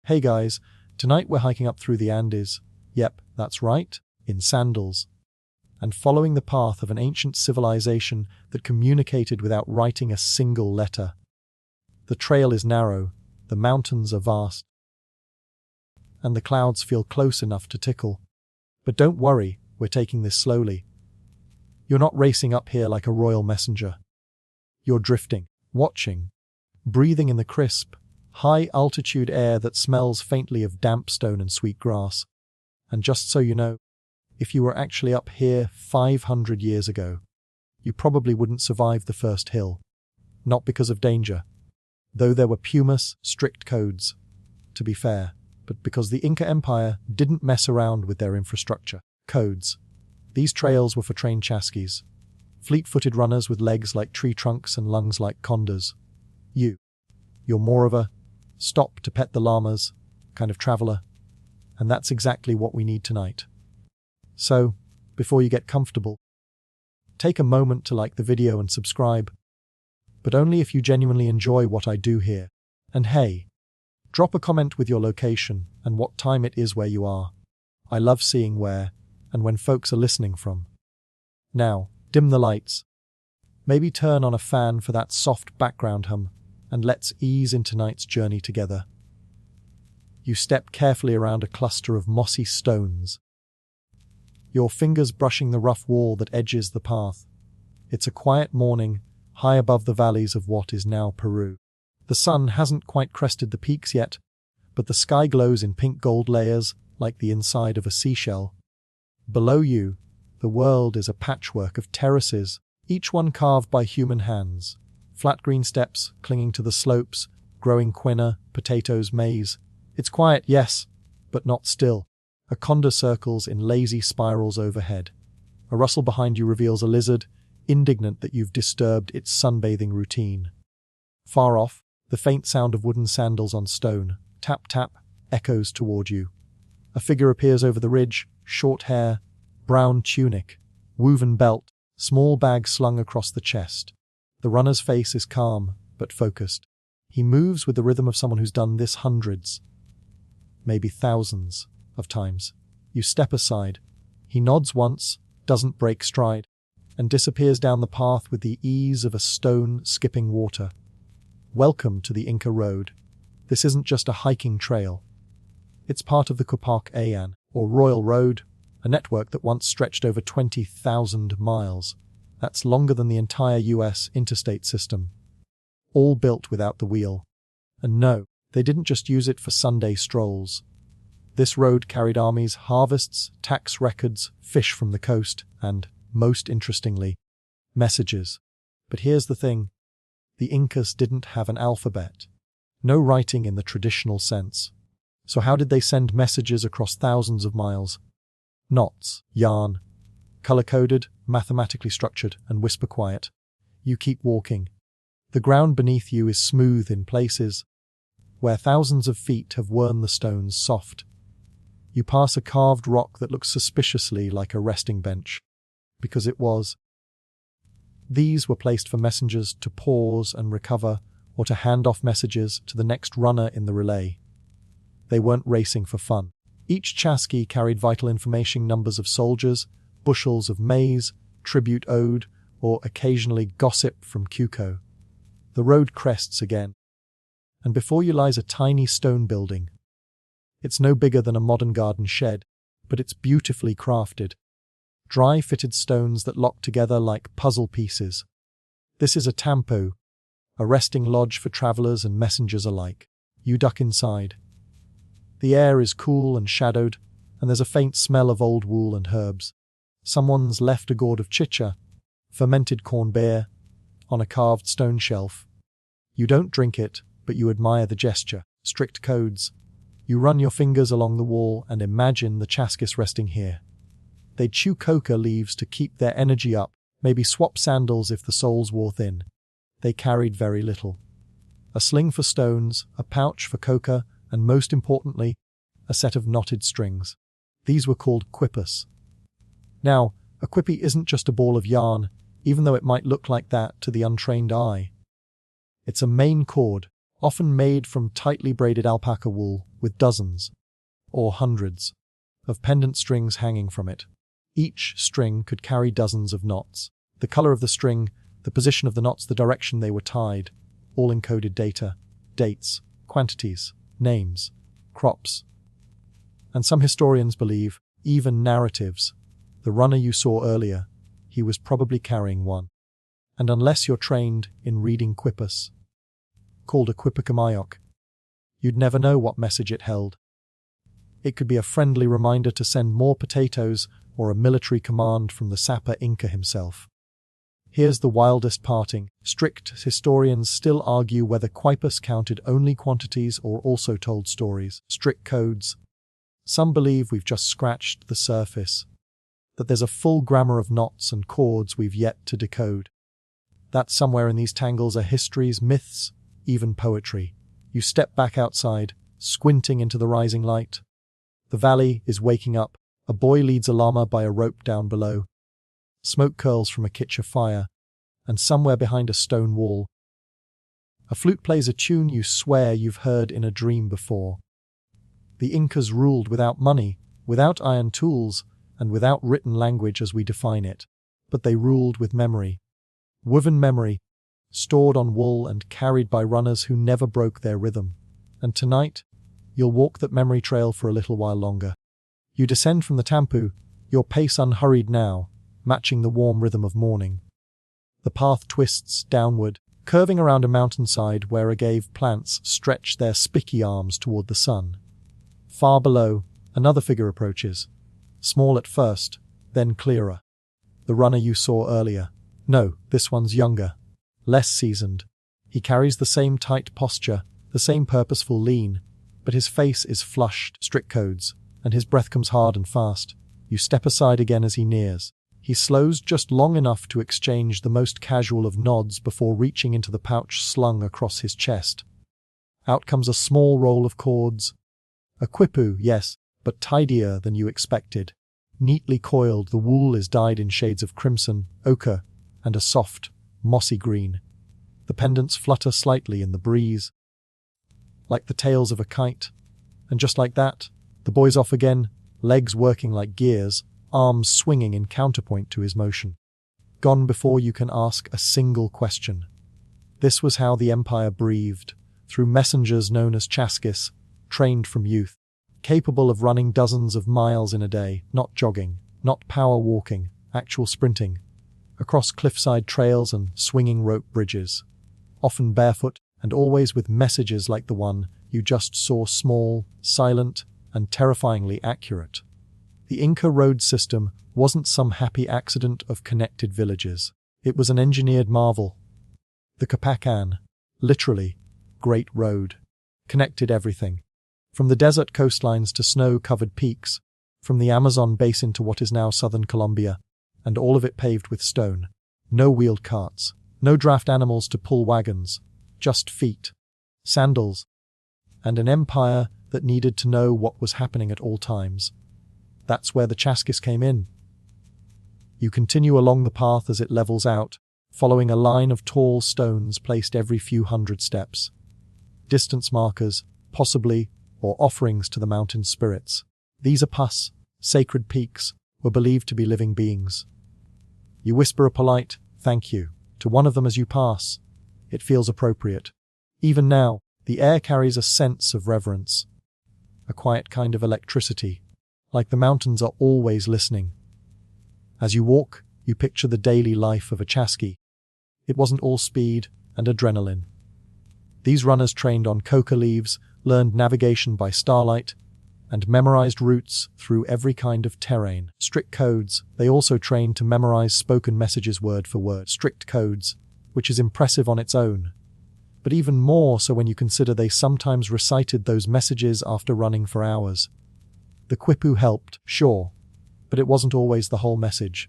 Hey guys, tonight we're hiking up through the Andes. Yep, that's right, in sandals. And following the path of an ancient civilization that communicated without writing a single letter. The trail is narrow, the mountains are vast, and the clouds feel close enough to tickle. But don't worry, we're taking this slowly. You're not racing up here like a royal messenger. You're drifting, watching, breathing in the crisp, high-altitude air that smells faintly of damp stone and sweet grass. And just so you know, if you were actually up here 500 years ago, you probably wouldn't survive the first hill. Not because of danger, though there were strict codes, to be fair, but because the Inca Empire didn't mess around with their infrastructure. Codes. These trails were for trained chaskis, fleet-footed runners with legs like tree trunks and lungs like condors. You're more of a stop to pet the llamas kind of traveler, and that's exactly what we need tonight. So, before you get comfortable, take a moment to like the video and subscribe, but only if you genuinely enjoy what I do here. And hey, drop a comment with your location and what time it is where you are. I love seeing where and when folks are listening from. Now, dim the lights. Maybe turn on a fan for that soft background hum, and let's ease into tonight's journey together. You step carefully around a cluster of mossy stones, your fingers brushing the rough wall that edges the path. It's a quiet morning, high above the valleys of what is now Peru. The sun hasn't quite crested the peaks yet, but the sky glows in pink gold layers like the inside of a seashell. Below you, the world is a patchwork of terraces, each one carved by human hands. Flat green steps clinging to the slopes, growing quinoa, potatoes, maize. It's quiet, yes, but not still. A condor circles in lazy spirals overhead. A rustle behind you reveals a lizard, indignant that you've disturbed its sunbathing routine. Far off, the faint sound of wooden sandals on stone, tap tap, echoes toward you. A figure appears over the ridge, short hair, brown tunic, woven belt, small bag slung across the chest. The runner's face is calm, but focused. He moves with the rhythm of someone who's done this hundreds, maybe thousands, of times. You step aside. He nods once, doesn't break stride, and disappears down the path with the ease of a stone skipping water. Welcome to the Inca Road. This isn't just a hiking trail. It's part of the Capac Ayan, or Royal Road, a network that once stretched over 20,000 miles. That's longer than the entire US interstate system. All built without the wheel. And no, they didn't just use it for Sunday strolls. This road carried armies, harvests, tax records, fish from the coast, and, most interestingly, messages. But here's the thing. The Incas didn't have an alphabet. No writing in the traditional sense. So how did they send messages across thousands of miles? Knots, yarn, color-coded, mathematically structured, and whisper quiet. You keep walking. The ground beneath you is smooth in places, where thousands of feet have worn the stones soft. You pass a carved rock that looks suspiciously like a resting bench, because it was. These were placed for messengers to pause and recover, or to hand off messages to the next runner in the relay. They weren't racing for fun. Each chasqui carried vital information, numbers of soldiers, bushels of maize, tribute owed, or occasionally gossip from Cusco. The road crests again, and before you lies a tiny stone building. It's no bigger than a modern garden shed, but it's beautifully crafted. Dry fitted stones that lock together like puzzle pieces. This is a tampu, a resting lodge for travelers and messengers alike. You duck inside. The air is cool and shadowed, and there's a faint smell of old wool and herbs. Someone's left a gourd of chicha, fermented corn beer, on a carved stone shelf. You don't drink it, but you admire the gesture. Strict codes. You run your fingers along the wall and imagine the chasquis resting here. They'd chew coca leaves to keep their energy up, maybe swap sandals if the soles wore thin. They carried very little. A sling for stones, a pouch for coca, and most importantly, a set of knotted strings. These were called quippus. Now, a quippy isn't just a ball of yarn, even though it might look like that to the untrained eye. It's a main cord, often made from tightly braided alpaca wool with dozens, or hundreds, of pendant strings hanging from it. Each string could carry dozens of knots. The color of the string, the position of the knots, the direction they were tied, all encoded data, dates, quantities, names, crops. And some historians believe, even narratives. The runner you saw earlier, he was probably carrying one. And unless you're trained in reading quipus, called a quipukamayok, you'd never know what message it held. It could be a friendly reminder to send more potatoes or a military command from the sapper Inca himself. Here's the wildest parting. Strict historians still argue whether quipus counted only quantities or also told stories. Strict codes. Some believe we've just scratched the surface, that there's a full grammar of knots and chords we've yet to decode. That somewhere in these tangles are histories, myths, even poetry. You step back outside, squinting into the rising light. The valley is waking up. A boy leads a llama by a rope down below. Smoke curls from a kitchen fire, and somewhere behind a stone wall, a flute plays a tune you swear you've heard in a dream before. The Incas ruled without money, without iron tools, and without written language as we define it. But they ruled with memory. Woven memory, stored on wool and carried by runners who never broke their rhythm. And tonight, you'll walk that memory trail for a little while longer. You descend from the tampu, your pace unhurried now, matching the warm rhythm of morning. The path twists downward, curving around a mountainside where agave plants stretch their spiky arms toward the sun. Far below, another figure approaches, small at first, then clearer. The runner you saw earlier. No, this one's younger, less seasoned. He carries the same tight posture, the same purposeful lean, but his face is flushed, strict codes, and his breath comes hard and fast. You step aside again as he nears. He slows just long enough to exchange the most casual of nods before reaching into the pouch slung across his chest. Out comes a small roll of cords. A quipu, yes, but tidier than you expected. Neatly coiled, the wool is dyed in shades of crimson, ochre, and a soft, mossy green. The pendants flutter slightly in the breeze, like the tails of a kite. And just like that, the boy's off again, legs working like gears, arms swinging in counterpoint to his motion. Gone before you can ask a single question. This was how the empire breathed, through messengers known as chaskis, trained from youth, capable of running dozens of miles in a day, not jogging, not power walking, actual sprinting, across cliffside trails and swinging rope bridges, often barefoot and always with messages like the one you just saw, small, silent, and terrifyingly accurate. The Inca road system wasn't some happy accident of connected villages. It was an engineered marvel. The Capacan, literally, Great Road, connected everything. From the desert coastlines to snow-covered peaks, from the Amazon basin to what is now southern Colombia, and all of it paved with stone. No wheeled carts, no draft animals to pull wagons, just feet, sandals, and an empire that needed to know what was happening at all times. That's where the chaskis came in. You continue along the path as it levels out, following a line of tall stones placed every few hundred steps. Distance markers, possibly, or offerings to the mountain spirits. These apas, sacred peaks, were believed to be living beings. You whisper a polite thank you to one of them as you pass. It feels appropriate. Even now, the air carries a sense of reverence, a quiet kind of electricity, like the mountains are always listening. As you walk, you picture the daily life of a chaski. It wasn't all speed and adrenaline. These runners trained on coca leaves, learned navigation by starlight, and memorized routes through every kind of terrain. Strict codes, they also trained to memorize spoken messages word for word. Strict codes, which is impressive on its own, but even more so when you consider they sometimes recited those messages after running for hours. The quipu helped, sure, but it wasn't always the whole message.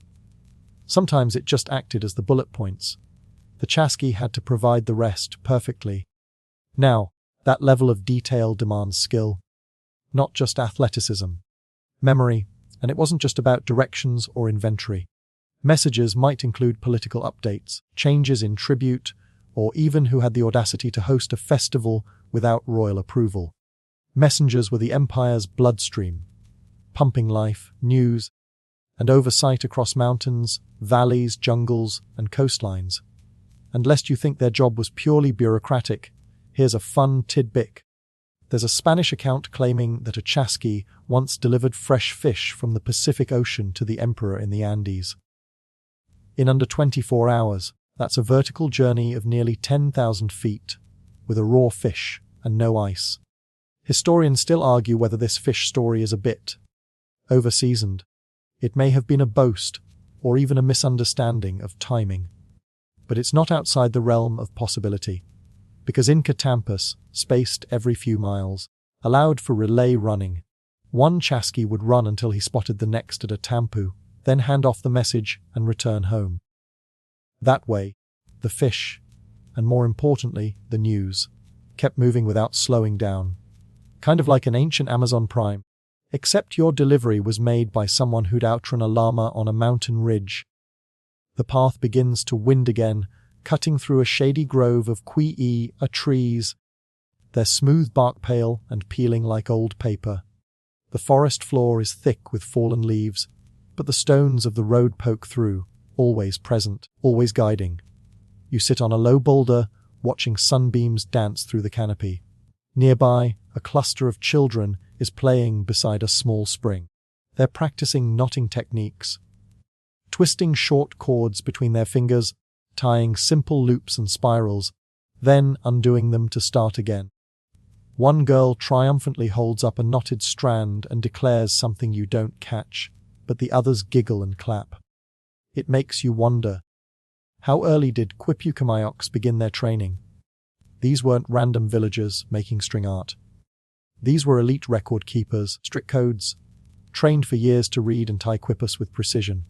Sometimes it just acted as the bullet points. The chaski had to provide the rest perfectly. Now, that level of detail demands skill, not just athleticism, memory, and it wasn't just about directions or inventory. Messages might include political updates, changes in tribute, or even who had the audacity to host a festival without royal approval. Messengers were the empire's bloodstream, pumping life, news, and oversight across mountains, valleys, jungles, and coastlines. And lest you think their job was purely bureaucratic, here's a fun tidbit. There's a Spanish account claiming that a chasqui once delivered fresh fish from the Pacific Ocean to the emperor in the Andes. In under 24 hours, that's a vertical journey of nearly 10,000 feet, with a raw fish and no ice. Historians still argue whether this fish story is a bit overseasoned. It may have been a boast, or even a misunderstanding of timing. But it's not outside the realm of possibility, because Inca Tampus, spaced every few miles, allowed for relay running. One chasqui would run until he spotted the next at a tampu, then hand off the message and return home. That way, the fish, and more importantly, the news, kept moving without slowing down. Kind of like an ancient Amazon Prime, except your delivery was made by someone who'd outrun a llama on a mountain ridge. The path begins to wind again, cutting through a shady grove of qui'i trees, their smooth bark pale and peeling like old paper. The forest floor is thick with fallen leaves, but the stones of the road poke through, always present, always guiding. You sit on a low boulder, watching sunbeams dance through the canopy. Nearby, a cluster of children is playing beside a small spring. They're practicing knotting techniques, twisting short cords between their fingers, tying simple loops and spirals, then undoing them to start again. One girl triumphantly holds up a knotted strand and declares something you don't catch, but the others giggle and clap. It makes you wonder, how early did Quipucamayos begin their training? These weren't random villagers making string art. These were elite record keepers, strict codes, trained for years to read and tie quipus with precision.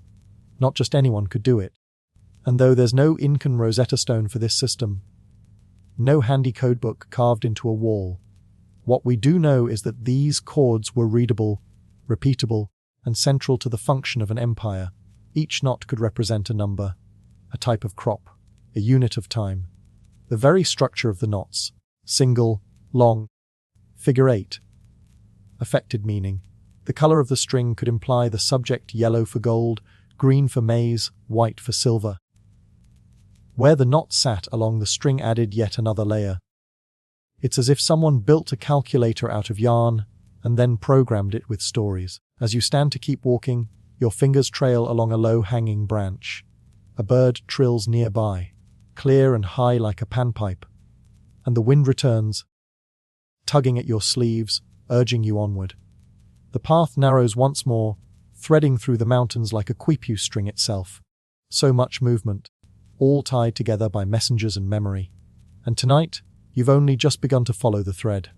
Not just anyone could do it. And though there's no Incan Rosetta Stone for this system, no handy codebook carved into a wall, what we do know is that these chords were readable, repeatable, and central to the function of an empire. Each knot could represent a number, a type of crop, a unit of time. The very structure of the knots, single, long, figure eight, affected meaning. The color of the string could imply the subject yellow for gold, green for maize, white for silver. Where the knot sat along the string added yet another layer. It's as if someone built a calculator out of yarn and then programmed it with stories. As you stand to keep walking, your fingers trail along a low-hanging branch. A bird trills nearby, clear and high like a panpipe, and the wind returns, tugging at your sleeves, urging you onward. The path narrows once more, threading through the mountains like a quipu string itself. So much movement, all tied together by messengers and memory. And tonight, you've only just begun to follow the thread.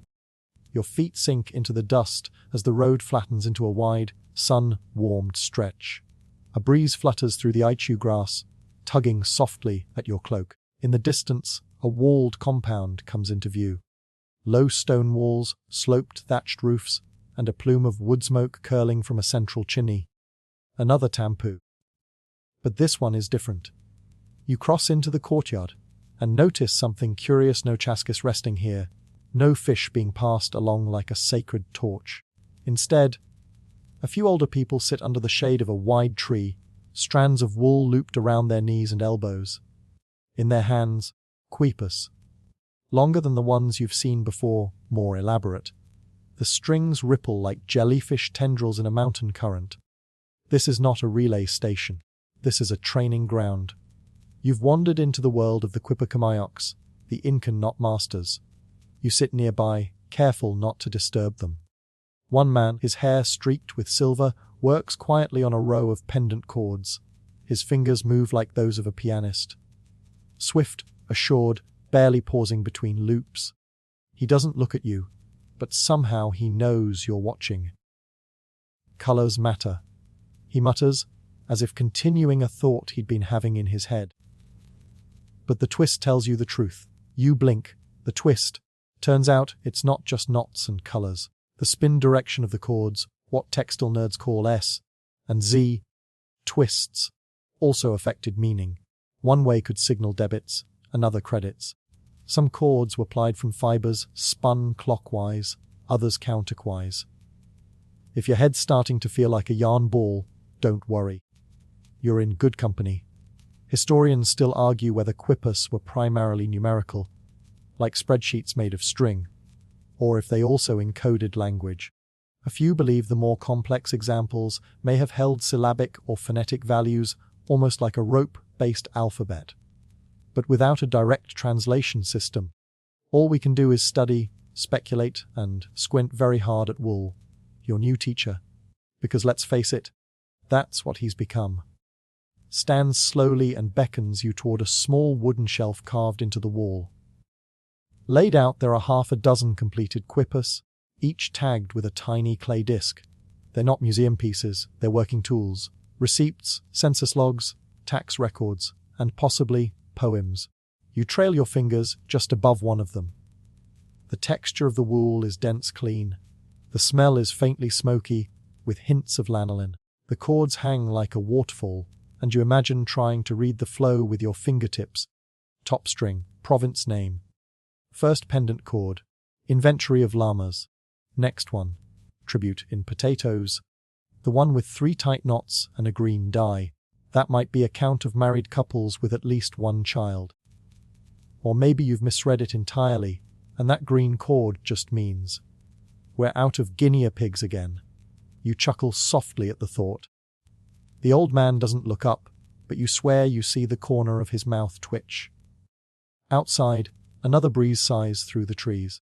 Your feet sink into the dust as the road flattens into a wide, sun-warmed stretch. A breeze flutters through the ichu grass, tugging softly at your cloak. In the distance, a walled compound comes into view. Low stone walls, sloped thatched roofs, and a plume of wood smoke curling from a central chimney. Another tampu. But this one is different. You cross into the courtyard and notice something curious. No chasquis resting here, no fish being passed along like a sacred torch. Instead, a few older people sit under the shade of a wide tree, strands of wool looped around their knees and elbows. In their hands, quipus. Longer than the ones you've seen before, more elaborate. The strings ripple like jellyfish tendrils in a mountain current. This is not a relay station. This is a training ground. You've wandered into the world of the Quipucamayos, the Incan knot masters. You sit nearby, careful not to disturb them. One man, his hair streaked with silver, works quietly on a row of pendant chords. His fingers move like those of a pianist. Swift, assured, barely pausing between loops. He doesn't look at you, but somehow he knows you're watching. Colors matter, he mutters, as if continuing a thought he'd been having in his head. But the twist tells you the truth. You blink. The twist. Turns out it's not just knots and colors. The spin direction of the chords, what textile nerds call S and Z, twists, also affected meaning. One way could signal debits, another credits. Some cords were plied from fibers spun clockwise, others counterclockwise. If your head's starting to feel like a yarn ball, don't worry. You're in good company. Historians still argue whether quipus were primarily numerical, like spreadsheets made of string, or if they also encoded language. A few believe the more complex examples may have held syllabic or phonetic values, almost like a rope-based alphabet. But without a direct translation system, all we can do is study, speculate, and squint very hard at Wool, your new teacher. Because let's face it, that's what he's become. Stands slowly and beckons you toward a small wooden shelf carved into the wall. Laid out there are half a dozen completed quipus, each tagged with a tiny clay disc. They're not museum pieces, they're working tools. Receipts, census logs, tax records, and possibly poems. You trail your fingers just above one of them. The texture of the wool is dense clean. The smell is faintly smoky, with hints of lanolin. The cords hang like a waterfall, and you imagine trying to read the flow with your fingertips. Top string, province name. First pendant cord, inventory of llamas. Next one, tribute in potatoes. The one with 3 tight knots and a green dye. That might be a count of married couples with at least one child. Or maybe you've misread it entirely, and that green cord just means we're out of guinea pigs again. You chuckle softly at the thought. The old man doesn't look up, but you swear you see the corner of his mouth twitch. Outside, another breeze sighs through the trees.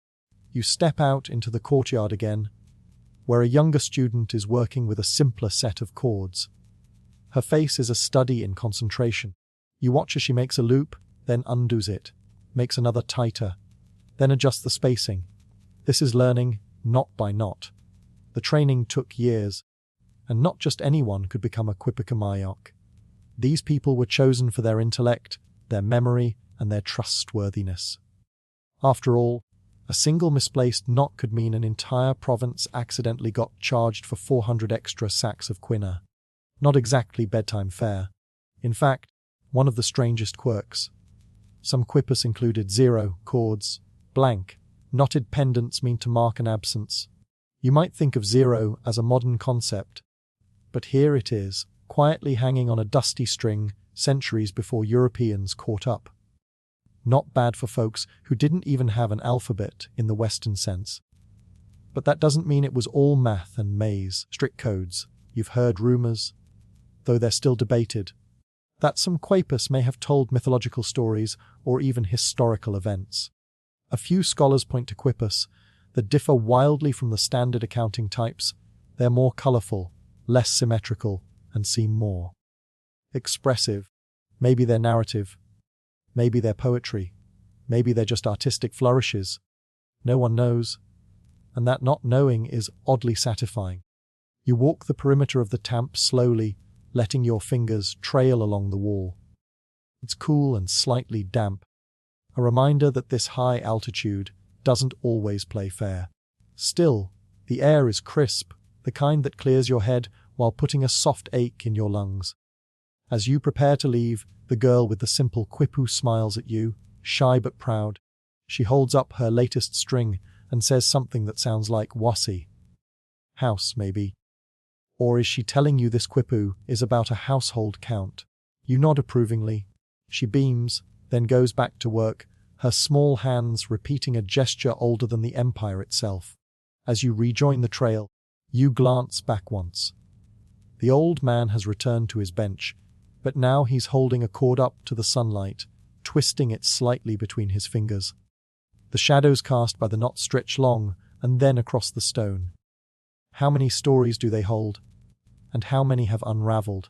You step out into the courtyard again, where a younger student is working with a simpler set of cords. Her face is a study in concentration. You watch as she makes a loop, then undoes it, makes another tighter, then adjusts the spacing. This is learning, knot by knot. The training took years, and not just anyone could become a Quipicamayok. These people were chosen for their intellect, their memory, and their trustworthiness. After all, a single misplaced knot could mean an entire province accidentally got charged for 400 extra sacks of quina. Not exactly bedtime fare. In fact, one of the strangest quirks. Some quipus included 0 cords, blank. Knotted pendants mean to mark an absence. You might think of 0 as a modern concept, but here it is, quietly hanging on a dusty string centuries before Europeans caught up. Not bad for folks who didn't even have an alphabet in the Western sense. But that doesn't mean it was all math and maze, strict codes. You've heard rumors, though they're still debated, that some quipus may have told mythological stories or even historical events. A few scholars point to quipus that differ wildly from the standard accounting types. They're more colorful, less symmetrical, and seem more expressive. Maybe they're narrative. Maybe they're poetry. Maybe they're just artistic flourishes. No one knows. And that not knowing is oddly satisfying. You walk the perimeter of the tamp slowly, letting your fingers trail along the wall. It's cool and slightly damp, a reminder that this high altitude doesn't always play fair. Still, the air is crisp, the kind that clears your head while putting a soft ache in your lungs. As you prepare to leave, the girl with the simple quipu smiles at you, shy but proud. She holds up her latest string and says something that sounds like wasi. House, maybe. Or is she telling you this quipu is about a household count? You nod approvingly. She beams, then goes back to work, her small hands repeating a gesture older than the empire itself. As you rejoin the trail, you glance back once. The old man has returned to his bench, but now he's holding a cord up to the sunlight, twisting it slightly between his fingers. The shadows cast by the knot stretch long and then across the stone. How many stories do they hold? And how many have unraveled?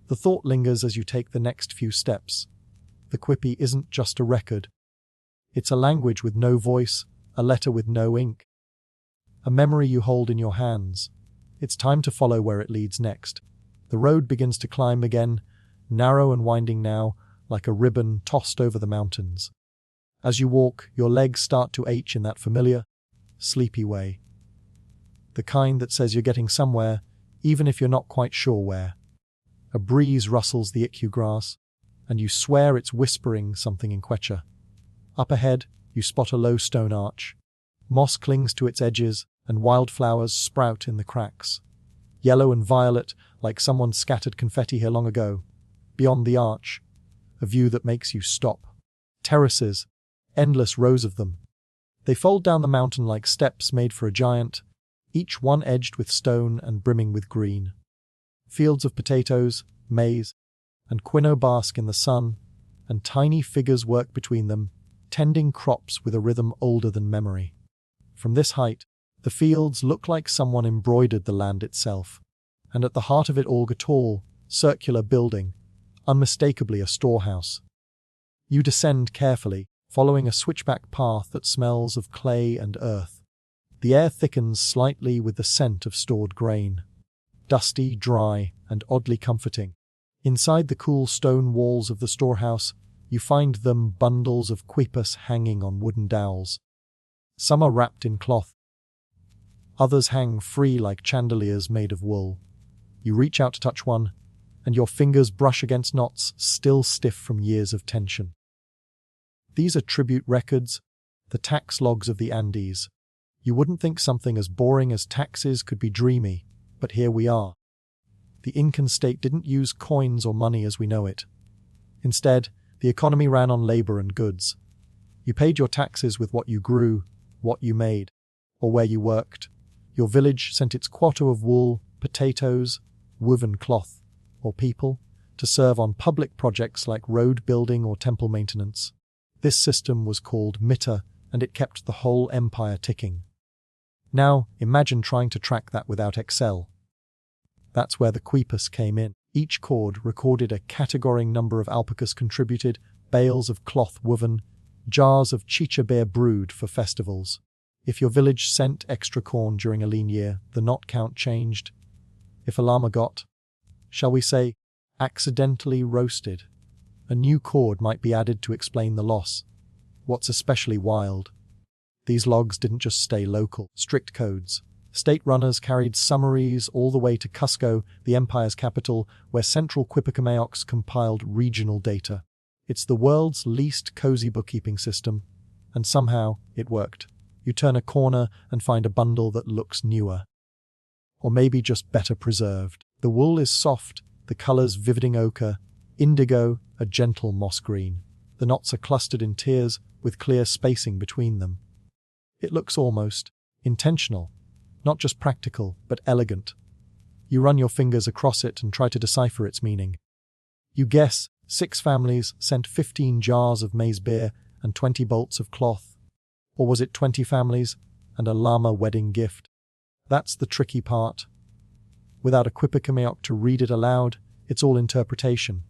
The thought lingers as you take the next few steps. The quipi isn't just a record. It's a language with no voice, a letter with no ink. A memory you hold in your hands. It's time to follow where it leads next. The road begins to climb again, narrow and winding now, like a ribbon tossed over the mountains. As you walk, your legs start to ache in that familiar, sleepy way. The kind that says you're getting somewhere, even if you're not quite sure where. A breeze rustles the iku grass. and you swear it's whispering something in Quechua. Up ahead, you spot a low stone arch. Moss clings to its edges, and wildflowers sprout in the cracks. Yellow and violet, like someone scattered confetti here long ago. Beyond the arch, a view that makes you stop. Terraces, endless rows of them. They fold down the mountain like steps made for a giant, each one edged with stone and brimming with green. Fields of potatoes, maize, and quinoa bask in the sun, and tiny figures work between them, tending crops with a rhythm older than memory. From this height, the fields look like someone embroidered the land itself, and at the heart of it all a tall, circular building, unmistakably a storehouse. You descend carefully, following a switchback path that smells of clay and earth. The air thickens slightly with the scent of stored grain. Dusty, dry, and oddly comforting. Inside the cool stone walls of the storehouse, you find them bundles of quipus hanging on wooden dowels. Some are wrapped in cloth. Others hang free like chandeliers made of wool. You reach out to touch one, and your fingers brush against knots still stiff from years of tension. These are tribute records, the tax logs of the Andes. You wouldn't think something as boring as taxes could be dreamy, but here we are. The Incan state didn't use coins or money as we know it. Instead, the economy ran on labor and goods. You paid your taxes with what you grew, what you made, or where you worked. Your village sent its quota of wool, potatoes, woven cloth, or people, to serve on public projects like road building or temple maintenance. This system was called mitta, and it kept the whole empire ticking. Now, imagine trying to track that without Excel. That's where the quipus came in. Each cord recorded a categoring number of alpacas contributed, bales of cloth woven, jars of chicha beer brewed for festivals. If your village sent extra corn during a lean year, the knot count changed. If a llama got, shall we say, accidentally roasted, a new cord might be added to explain the loss. What's especially wild, these logs didn't just stay local. Strict codes. State runners carried summaries all the way to Cusco, the empire's capital, where Central Quipicameox compiled regional data. It's the world's least cozy bookkeeping system, and somehow it worked. You turn a corner and find a bundle that looks newer. Or maybe just better preserved. The wool is soft, the colors vividing ochre, indigo, a gentle moss green. The knots are clustered in tiers with clear spacing between them. It looks almost intentional, not just practical, but elegant. You run your fingers across it and try to decipher its meaning. You guess 6 families sent 15 jars of maize beer and 20 bolts of cloth. Or was it 20 families and a llama wedding gift? That's the tricky part. Without a Quipicameoc to read it aloud, it's all interpretation.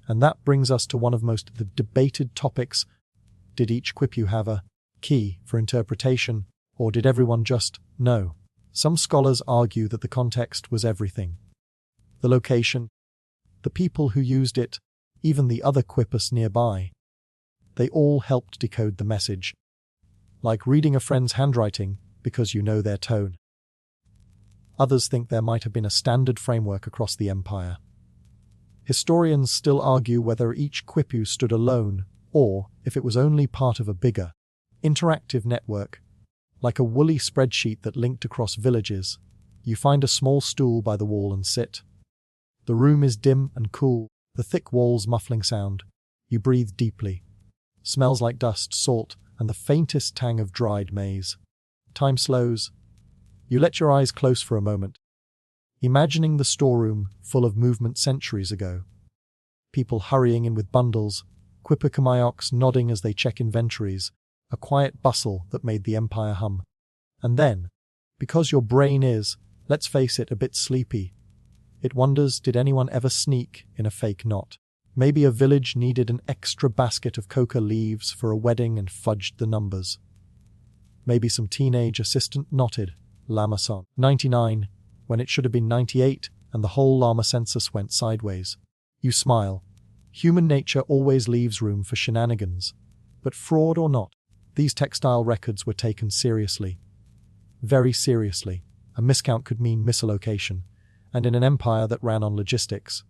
And that brings us to one of most the debated topics. Did each Quipu have a key for interpretation, or did everyone just know? Some scholars argue that the context was everything. The location, the people who used it, even the other quipus nearby. They all helped decode the message. Like reading a friend's handwriting because you know their tone. Others think there might have been a standard framework across the empire. Historians still argue whether each quipu stood alone or if it was only part of a bigger, interactive network. Like a woolly spreadsheet that linked across villages, you find a small stool by the wall and sit. The room is dim and cool, the thick walls muffling sound. You breathe deeply. Smells like dust, salt, and the faintest tang of dried maize. Time slows. You let your eyes close for a moment, imagining the storeroom full of movement centuries ago. People hurrying in with bundles, Quipicameocs nodding as they check inventories, a quiet bustle that made the empire hum. And then, because your brain is, let's face it, a bit sleepy, it wonders, did anyone ever sneak in a fake knot? Maybe a village needed an extra basket of coca leaves for a wedding and fudged the numbers. Maybe some teenage assistant knotted, Lama-san, 99, when it should have been 98, and the whole llama census went sideways. You smile. Human nature always leaves room for shenanigans. But fraud or not, these textile records were taken seriously. Very seriously. A miscount could mean misallocation, and in an empire that ran on logistics,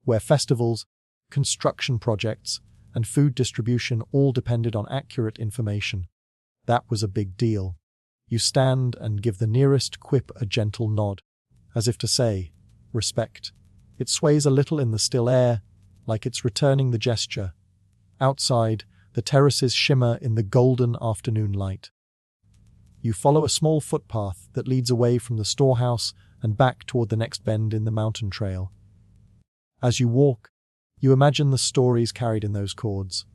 where festivals, construction projects, and food distribution all depended on accurate information. That was a big deal. You stand and give the nearest quip a gentle nod, as if to say, respect. It sways a little in the still air, like it's returning the gesture. Outside, the terraces shimmer in the golden afternoon light. You follow a small footpath that leads away from the storehouse and back toward the next bend in the mountain trail. As you walk, you imagine the stories carried in those cords.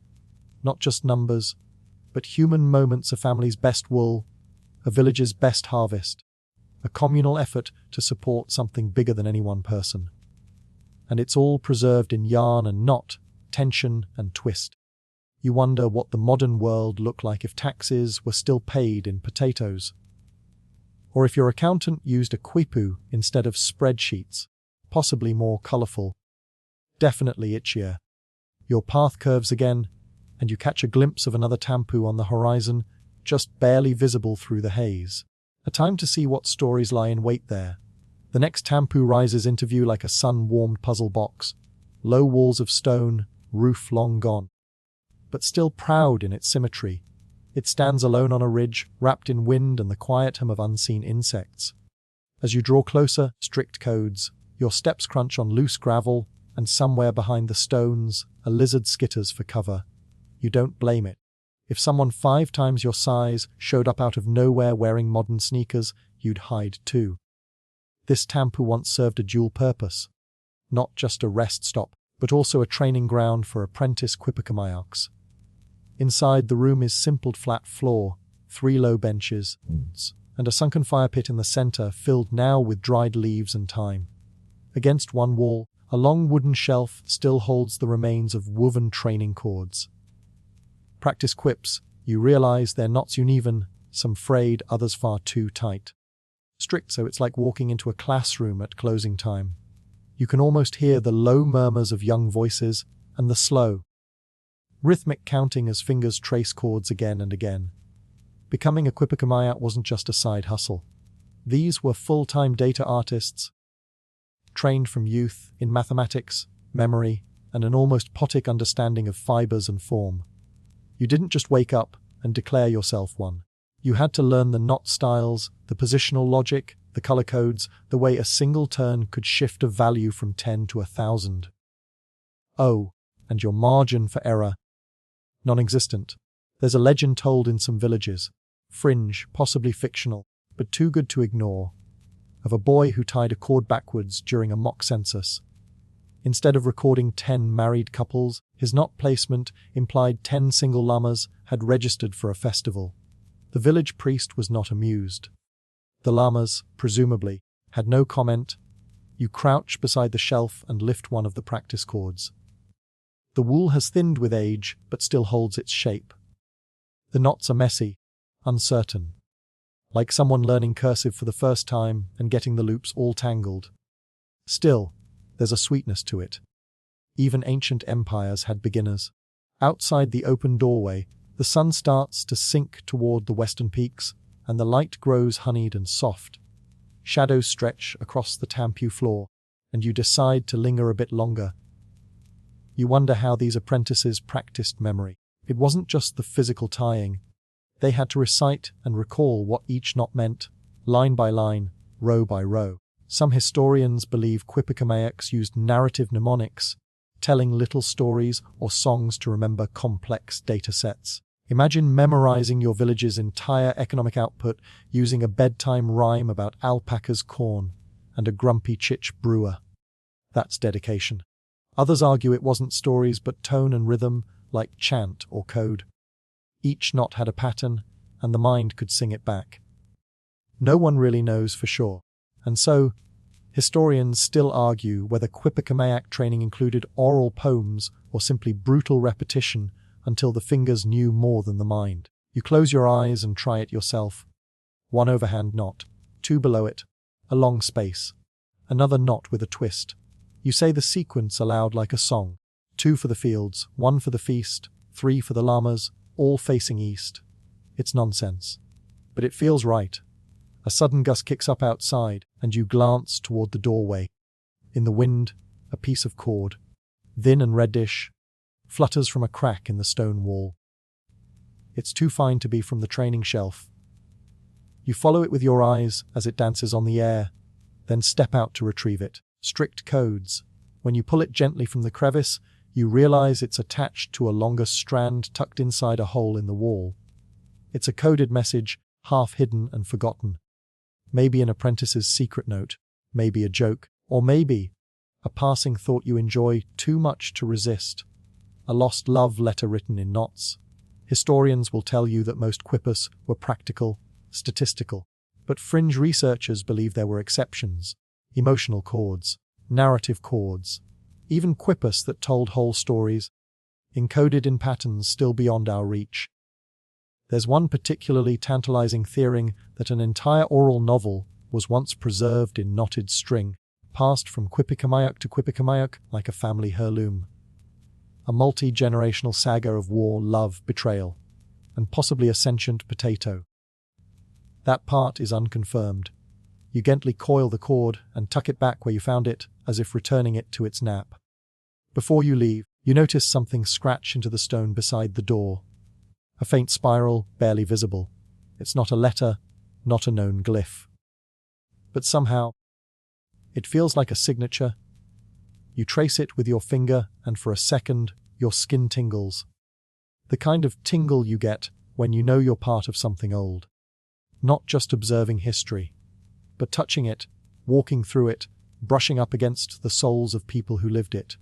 Not just numbers, but human moments, a family's best wool, a village's best harvest, a communal effort to support something bigger than any one person. And it's all preserved in yarn and knot, tension and twist. You wonder what the modern world looked like if taxes were still paid in potatoes. Or if your accountant used a quipu instead of spreadsheets, possibly more colourful. Definitely itchier. Your path curves again, and you catch a glimpse of another tampu on the horizon, just barely visible through the haze. A time to see what stories lie in wait there. The next tampu rises into view like a sun-warmed puzzle box. Low walls of stone, roof long gone. But still proud in its symmetry. It stands alone on a ridge, wrapped in wind and the quiet hum of unseen insects. As you draw closer, strict codes, your steps crunch on loose gravel, and somewhere behind the stones, a lizard skitters for cover. You don't blame it. If someone 5 times your size showed up out of nowhere wearing modern sneakers, you'd hide too. This tampu once served a dual purpose. Not just a rest stop, but also a training ground for apprentice quipukamayaks. Inside, the room is simple flat floor, 3 low benches, and a sunken fire pit in the center filled now with dried leaves and thyme. Against one wall, a long wooden shelf still holds the remains of woven training cords. Practice quips, you realize they're knots uneven, some frayed, others far too tight. Strict, so it's like walking into a classroom at closing time. You can almost hear the low murmurs of young voices and the slow, rhythmic counting as fingers trace chords again and again. Becoming a quipukamaya wasn't just a side hustle. These were full-time data artists, trained from youth in mathematics, memory, and an almost poetic understanding of fibers and form. You didn't just wake up and declare yourself one. You had to learn the knot styles, the positional logic, the color codes, the way a single turn could shift a value from 10 to 1,000. Oh, and your margin for error. Non-existent. There's a legend told in some villages, fringe, possibly fictional, but too good to ignore, of a boy who tied a cord backwards during a mock census. Instead of recording 10 married couples, his knot placement implied 10 single lamas had registered for a festival. The village priest was not amused. The lamas, presumably, had no comment. You crouch beside the shelf and lift one of the practice cords. The wool has thinned with age, but still holds its shape. The knots are messy, uncertain, like someone learning cursive for the first time and getting the loops all tangled. Still, there's a sweetness to it. Even ancient empires had beginners. Outside the open doorway, the sun starts to sink toward the western peaks, and the light grows honeyed and soft. Shadows stretch across the tampu floor, and you decide to linger a bit longer. You wonder how these apprentices practiced memory. It wasn't just the physical tying. They had to recite and recall what each knot meant, line by line, row by row. Some historians believe quipukamayaks used narrative mnemonics, telling little stories or songs to remember complex data sets. Imagine memorizing your village's entire economic output using a bedtime rhyme about alpacas' corn and a grumpy chich brewer. That's dedication. Others argue it wasn't stories but tone and rhythm, like chant or code. Each knot had a pattern, and the mind could sing it back. No one really knows for sure, and so historians still argue whether quipukamaic training included oral poems or simply brutal repetition until the fingers knew more than the mind. You close your eyes and try it yourself. 1 overhand knot, 2 below it, a long space, another knot with a twist. You say the sequence aloud like a song. 2 for the fields, 1 for the feast, 3 for the lamas, all facing east. It's nonsense, but it feels right. A sudden gust kicks up outside, and you glance toward the doorway. In the wind, a piece of cord. thin and reddish, flutters from a crack in the stone wall. It's too fine to be from the training shelf. You follow it with your eyes as it dances on the air, then step out to retrieve it. Strict codes. When you pull it gently from the crevice, you realize it's attached to a longer strand tucked inside a hole in the wall. It's a coded message, half hidden and forgotten. Maybe an apprentice's secret note, maybe a joke, or maybe a passing thought you enjoy too much to resist. A lost love letter written in knots. Historians will tell you that most quippers were practical, statistical, but fringe researchers believe there were exceptions. Emotional chords, narrative chords, even quippers that told whole stories, encoded in patterns still beyond our reach. There's one particularly tantalizing theory that an entire oral novel was once preserved in knotted string, passed from Quippikamayuk to Quippikamayuk like a family heirloom. A multi-generational saga of war, love, betrayal, and possibly a sentient potato. That part is unconfirmed. You gently coil the cord and tuck it back where you found it, as if returning it to its nap. Before you leave, you notice something scratch into the stone beside the door. A faint spiral, barely visible. It's not a letter, not a known glyph. But somehow, it feels like a signature. You trace it with your finger, and for a second, your skin tingles. The kind of tingle you get when you know you're part of something old. Not just observing history, but touching it, walking through it, brushing up against the souls of people who lived it.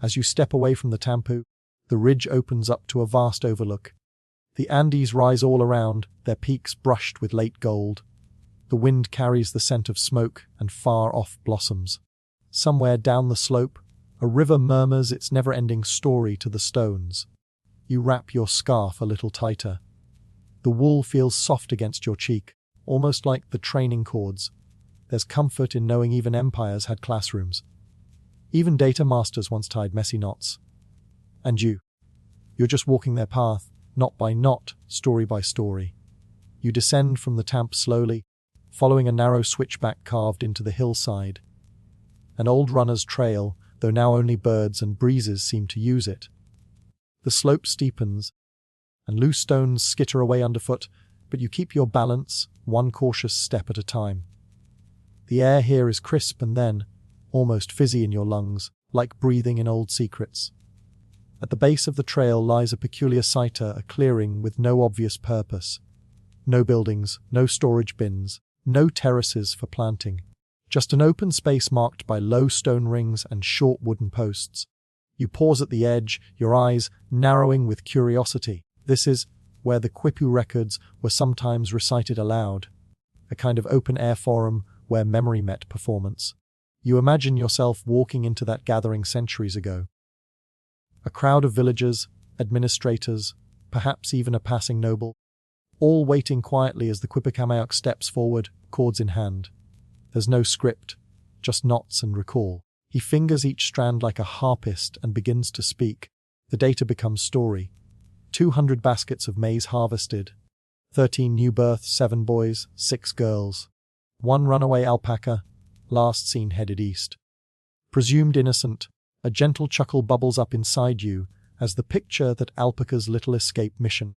As you step away from the tampu, the ridge opens up to a vast overlook. The Andes rise all around, their peaks brushed with late gold. The wind carries the scent of smoke and far-off blossoms. Somewhere down the slope, a river murmurs its never-ending story to the stones. You wrap your scarf a little tighter. The wool feels soft against your cheek, almost like the training cords. There's comfort in knowing even empires had classrooms. Even data masters once tied messy knots. And you're just walking their path, knot by knot, story by story. You descend from the tamp slowly, following a narrow switchback carved into the hillside. An old runner's trail, though now only birds and breezes seem to use it. The slope steepens, and loose stones skitter away underfoot, but you keep your balance, one cautious step at a time. The air here is crisp and then, almost fizzy in your lungs, like breathing in old secrets. At the base of the trail lies a peculiar site, a clearing with no obvious purpose. No buildings, no storage bins, no terraces for planting. Just an open space marked by low stone rings and short wooden posts. You pause at the edge, your eyes narrowing with curiosity. This is where the Quipu records were sometimes recited aloud, a kind of open-air forum where memory met performance. You imagine yourself walking into that gathering centuries ago. A crowd of villagers, administrators, perhaps even a passing noble, all waiting quietly as the Quippikamayuk steps forward, cords in hand. There's no script, just knots and recall. He fingers each strand like a harpist and begins to speak. The data becomes story. 200 baskets of maize harvested, 13 new births, 7 boys, 6 girls, 1 runaway alpaca, last seen headed east. Presumed innocent, a gentle chuckle bubbles up inside you as the picture that alpaca's little escape mission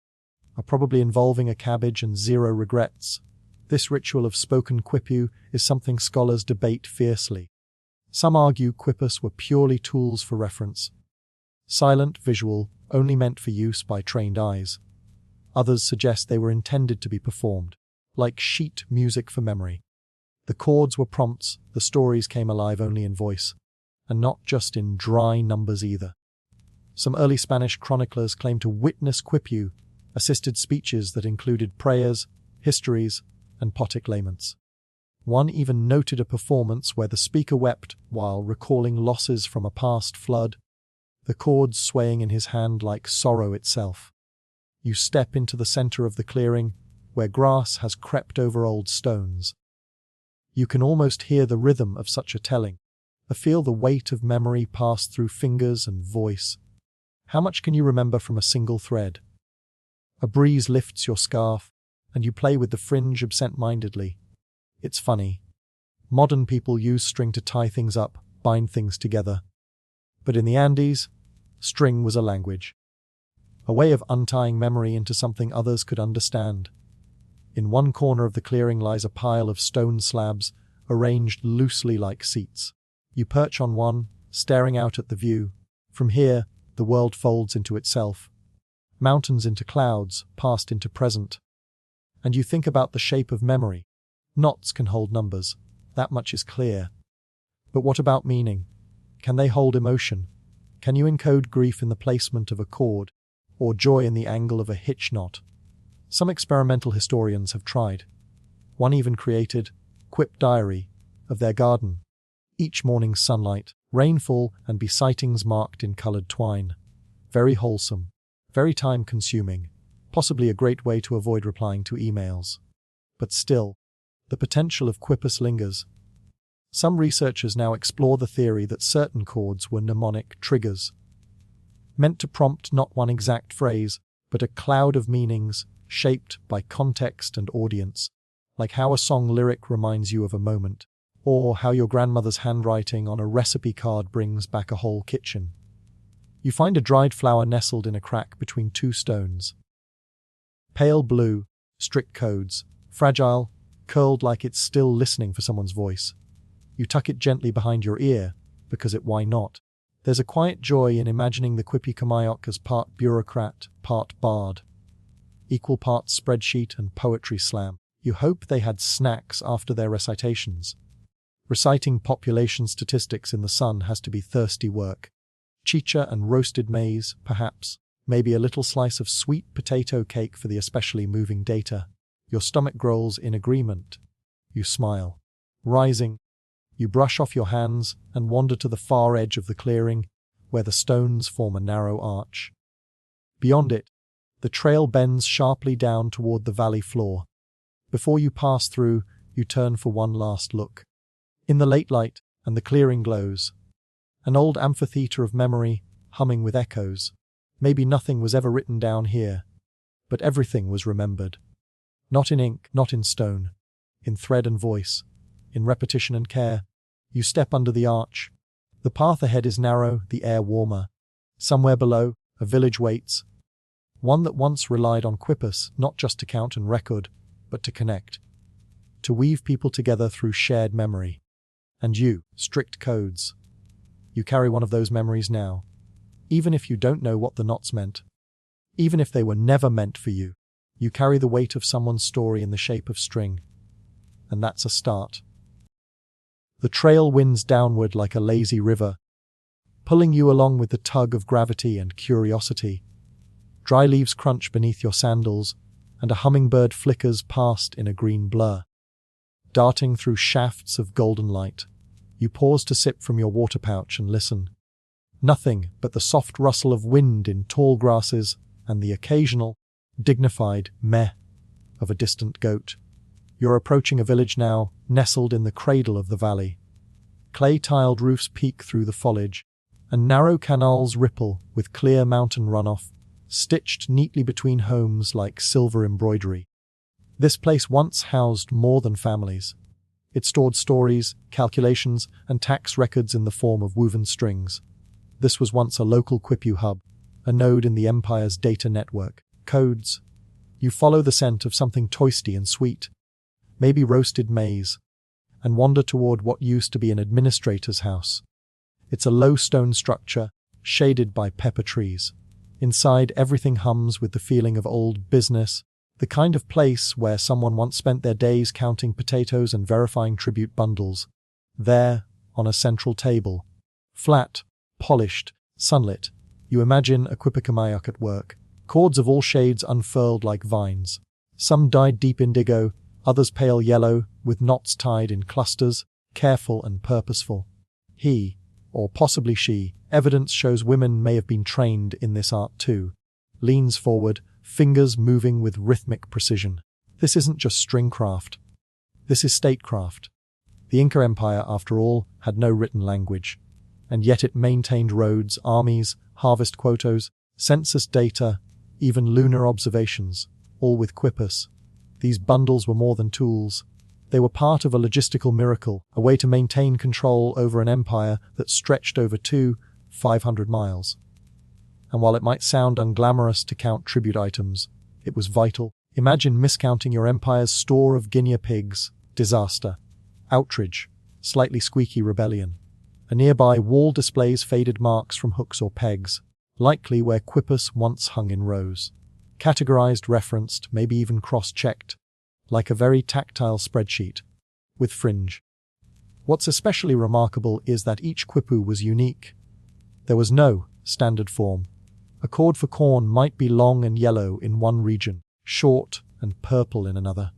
are probably involving a cabbage and 0 regrets. This ritual of spoken quipu is something scholars debate fiercely. Some argue quippus were purely tools for reference. Silent, visual, only meant for use by trained eyes. Others suggest they were intended to be performed, like sheet music for memory. The chords were prompts, the stories came alive only in voice, and not just in dry numbers either. Some early Spanish chroniclers claim to witness quipu, assisted speeches that included prayers, histories, and poetic laments. One even noted a performance where the speaker wept while recalling losses from a past flood, the chords swaying in his hand like sorrow itself. You step into the center of the clearing, where grass has crept over old stones. You can almost hear the rhythm of such a telling, feel the weight of memory pass through fingers and voice. How much can you remember from a single thread? A breeze lifts your scarf, and you play with the fringe absent-mindedly. It's funny. Modern people use string to tie things up, bind things together. But in the Andes, string was a language, a way of untying memory into something others could understand. In one corner of the clearing lies a pile of stone slabs, arranged loosely like seats. You perch on one, staring out at the view. From here, the world folds into itself. Mountains into clouds, past into present. And you think about the shape of memory. Knots can hold numbers. That much is clear. But what about meaning? Can they hold emotion? Can you encode grief in the placement of a chord, or joy in the angle of a hitch knot? Some experimental historians have tried. One even created quip diary of their garden. Each morning's sunlight, rainfall, and sightings marked in coloured twine. Very wholesome, very time-consuming, possibly a great way to avoid replying to emails. But still, the potential of quipus lingers. Some researchers now explore the theory that certain chords were mnemonic triggers, meant to prompt not one exact phrase, but a cloud of meanings shaped by context and audience, like how a song lyric reminds you of a moment, or how your grandmother's handwriting on a recipe card brings back a whole kitchen. You find a dried flower nestled in a crack between two stones. Pale blue, strict codes, fragile, curled like it's still listening for someone's voice. You tuck it gently behind your ear, because why not? There's a quiet joy in imagining the quippy Kamayok as part bureaucrat, part bard. Equal parts spreadsheet and poetry slam. You hope they had snacks after their recitations. Reciting population statistics in the sun has to be thirsty work. Chicha and roasted maize, perhaps. Maybe a little slice of sweet potato cake for the especially moving data. Your stomach growls in agreement. You smile. Rising, you brush off your hands and wander to the far edge of the clearing, where the stones form a narrow arch. Beyond it, the trail bends sharply down toward the valley floor. Before you pass through, you turn for one last look. In the late light, and the clearing glows. An old amphitheater of memory, humming with echoes. Maybe nothing was ever written down here, but everything was remembered. Not in ink, not in stone, in thread and voice, in repetition and care. You step under the arch. The path ahead is narrow, the air warmer. Somewhere below, a village waits. One that once relied on quipus, not just to count and record, but to connect. To weave people together through shared memory. And you, strict codes. You carry one of those memories now. Even if you don't know what the knots meant. Even if they were never meant for you. You carry the weight of someone's story in the shape of string. And that's a start. The trail winds downward like a lazy river, pulling you along with the tug of gravity and curiosity. Dry leaves crunch beneath your sandals, and a hummingbird flickers past in a green blur. Darting through shafts of golden light, you pause to sip from your water pouch and listen. Nothing but the soft rustle of wind in tall grasses and the occasional, dignified meh of a distant goat. You're approaching a village now, nestled in the cradle of the valley. Clay-tiled roofs peek through the foliage, and narrow canals ripple with clear mountain runoff, stitched neatly between homes like silver embroidery. This place once housed more than families. It stored stories, calculations, and tax records in the form of woven strings. This was once a local quipu hub, a node in the empire's data network. Codes. You follow the scent of something toasty and sweet, maybe roasted maize, and wander toward what used to be an administrator's house. It's a low stone structure, shaded by pepper trees. Inside, everything hums with the feeling of old business, the kind of place where someone once spent their days counting potatoes and verifying tribute bundles. There, on a central table, flat, polished, sunlit, you imagine a Quipakamayok at work. Cords of all shades unfurled like vines. Some dyed deep indigo, others pale yellow, with knots tied in clusters, careful and purposeful. He, or possibly she, evidence shows women may have been trained in this art too, leans forward, fingers moving with rhythmic precision. This isn't just string craft. This is statecraft. The Inca Empire, after all, had no written language, and yet it maintained roads, armies, harvest quotas, census data, even lunar observations, all with quipus. These bundles were more than tools. They were part of a logistical miracle, a way to maintain control over an empire that stretched over 2 500 miles. And while it might sound unglamorous to count tribute items, it was vital. Imagine miscounting your empire's store of guinea pigs. Disaster. Outrage. Slightly squeaky rebellion. A nearby wall displays faded marks from hooks or pegs, likely where quippus once hung in rows. Categorized, referenced, maybe even cross-checked, like a very tactile spreadsheet, with fringe. What's especially remarkable is that each quipu was unique. There was no standard form. A cord for corn might be long and yellow in one region, short and purple in another.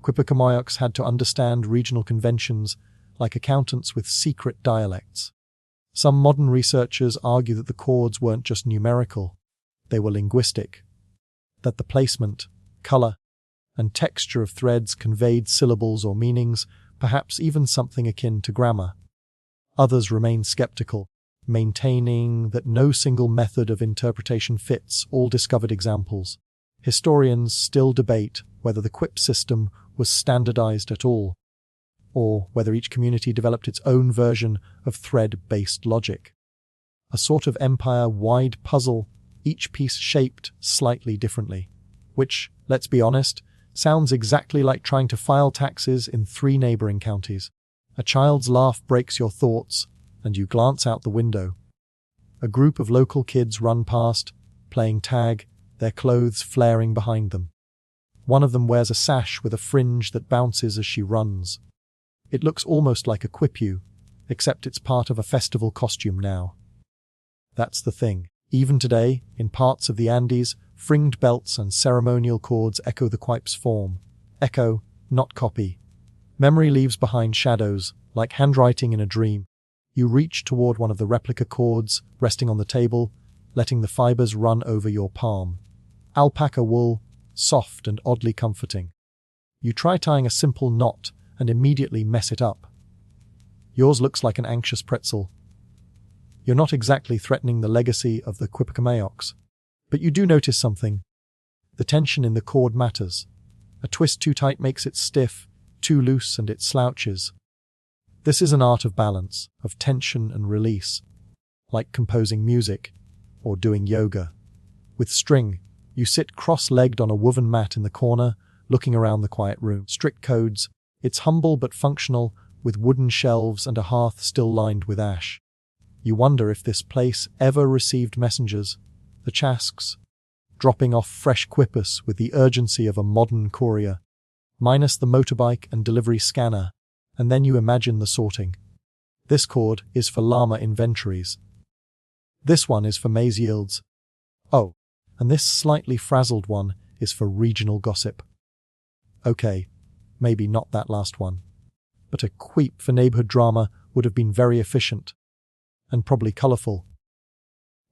Quipucamoyocs had to understand regional conventions like accountants with secret dialects. Some modern researchers argue that the chords weren't just numerical, they were linguistic, that the placement, color, and texture of threads conveyed syllables or meanings, perhaps even something akin to grammar. Others remain skeptical, maintaining that no single method of interpretation fits all discovered examples. Historians still debate whether the quip system was standardized at all, or whether each community developed its own version of thread-based logic. A sort of empire-wide puzzle, each piece shaped slightly differently, which, let's be honest, sounds exactly like trying to file taxes in 3 neighboring counties. A child's laugh breaks your thoughts, and you glance out the window. A group of local kids run past, playing tag, their clothes flaring behind them. One of them wears a sash with a fringe that bounces as she runs. It looks almost like a quipu, except it's part of a festival costume now. That's the thing. Even today, in parts of the Andes, fringed belts and ceremonial cords echo the quipe's form. Echo, not copy. Memory leaves behind shadows, like handwriting in a dream. You reach toward one of the replica cords, resting on the table, letting the fibers run over your palm. Alpaca wool, soft and oddly comforting. You try tying a simple knot and immediately mess it up. Yours looks like an anxious pretzel. You're not exactly threatening the legacy of the Quipucamoyocs, but you do notice something. The tension in the cord matters. A twist too tight makes it stiff, too loose and it slouches. This is an art of balance, of tension and release, like composing music or doing yoga. With string, you sit cross-legged on a woven mat in the corner, looking around the quiet room. Strict codes. It's humble but functional, with wooden shelves and a hearth still lined with ash. You wonder if this place ever received messengers, the chasks, dropping off fresh quippus with the urgency of a modern courier, minus the motorbike and delivery scanner, and then you imagine the sorting. This cord is for llama inventories. This one is for maize yields. Oh, and this slightly frazzled one is for regional gossip. Okay, maybe not that last one. But a queep for neighborhood drama would have been very efficient, and probably colorful.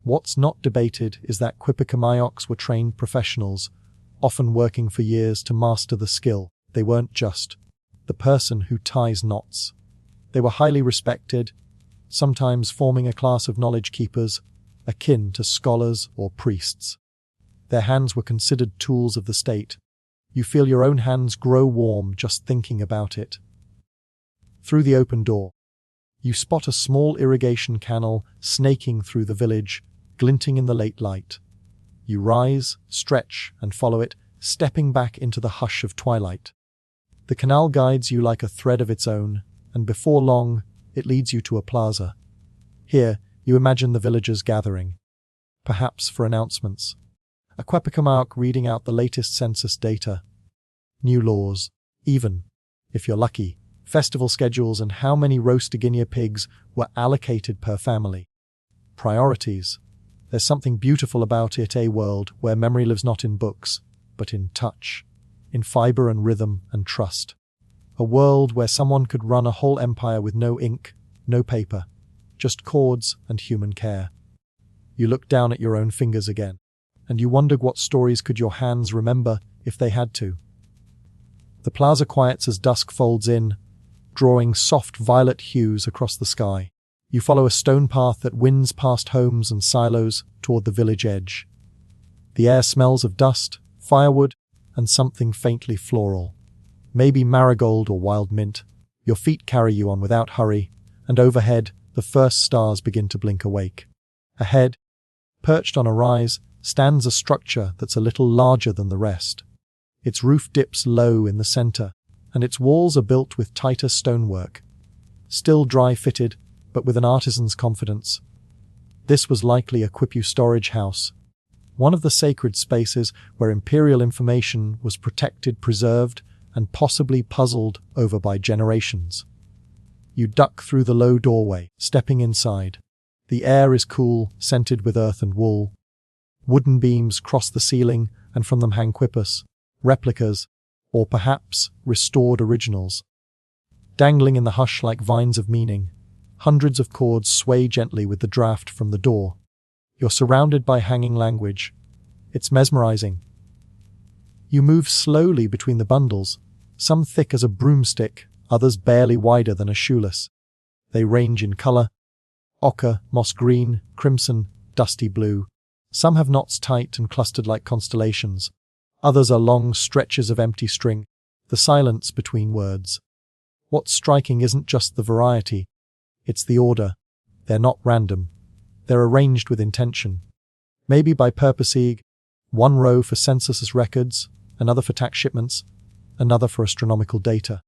What's not debated is that Quipucamoyocs were trained professionals, often working for years to master the skill. They weren't just the person who ties knots. They were highly respected, sometimes forming a class of knowledge keepers, akin to scholars or priests. Their hands were considered tools of the state. You feel your own hands grow warm just thinking about it. Through the open door, you spot a small irrigation canal snaking through the village, glinting in the late light. You rise, stretch, and follow it, stepping back into the hush of twilight. The canal guides you like a thread of its own, and before long, it leads you to a plaza. Here, you imagine the villagers gathering, perhaps for announcements. A Quipucamoyoc reading out the latest census data. New laws, even, if you're lucky, festival schedules and how many roast guinea pigs were allocated per family. Priorities. There's something beautiful about it, a world where memory lives not in books, but in touch, in fiber and rhythm and trust. A world where someone could run a whole empire with no ink, no paper, just cords and human care. You look down at your own fingers again, and you wonder what stories could your hands remember if they had to. The plaza quiets as dusk folds in, drawing soft violet hues across the sky. You follow a stone path that winds past homes and silos toward the village edge. The air smells of dust, firewood, and something faintly floral. Maybe marigold or wild mint. Your feet carry you on without hurry, and overhead, the first stars begin to blink awake. Ahead, perched on a rise, stands a structure that's a little larger than the rest. Its roof dips low in the center, and its walls are built with tighter stonework. Still dry-fitted, but with an artisan's confidence. This was likely a Quipu storage house, one of the sacred spaces where imperial information was protected, preserved, and possibly puzzled over by generations. You duck through the low doorway, stepping inside. The air is cool, scented with earth and wool. Wooden beams cross the ceiling, and from them hang quipus, replicas, or perhaps restored originals. Dangling in the hush like vines of meaning, hundreds of cords sway gently with the draft from the door. You're surrounded by hanging language. It's mesmerizing. You move slowly between the bundles, some thick as a broomstick, others barely wider than a shoelace. They range in color: ochre, moss green, crimson, dusty blue. Some have knots tight and clustered like constellations. Others are long stretches of empty string, the silence between words. What's striking isn't just the variety, it's the order. They're not random. They're arranged with intention. Maybe by purpose: one row for census records, another for tax shipments, another for astronomical data.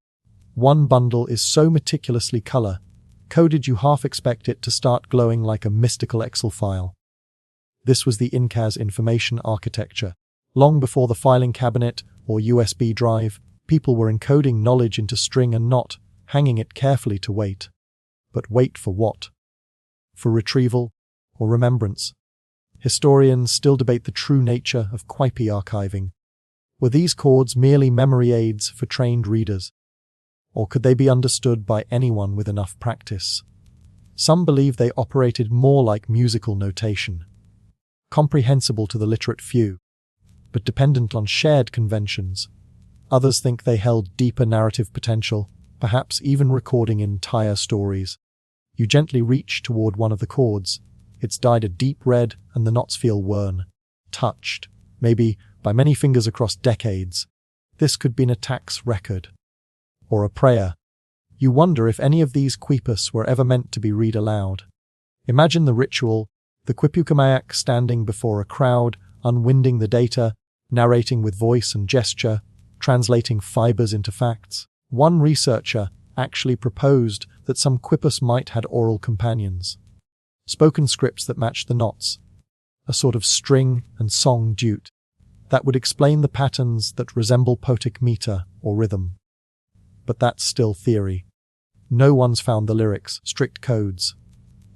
One bundle is so meticulously color-coded you half expect it to start glowing like a mystical Excel file. This was the Inca's information architecture. Long before the filing cabinet or USB drive, people were encoding knowledge into string and not hanging it carefully to wait. But wait for what? For retrieval or remembrance? Historians still debate the true nature of Quipu archiving. Were these cords merely memory aids for trained readers? Or could they be understood by anyone with enough practice? Some believe they operated more like musical notation, comprehensible to the literate few, but dependent on shared conventions. Others think they held deeper narrative potential, perhaps even recording entire stories. You gently reach toward one of the cords. It's dyed a deep red and the knots feel worn, touched, maybe by many fingers across decades. This could be a tax record. Or a prayer. You wonder if any of these quipus were ever meant to be read aloud. Imagine the ritual, the Quipucamayak standing before a crowd, unwinding the data, narrating with voice and gesture, translating fibers into facts. One researcher actually proposed that some quipus might had oral companions, spoken scripts that matched the knots, a sort of string and song duet that would explain the patterns that resemble poetic meter or rhythm. But that's still theory. No one's found the lyrics, strict codes.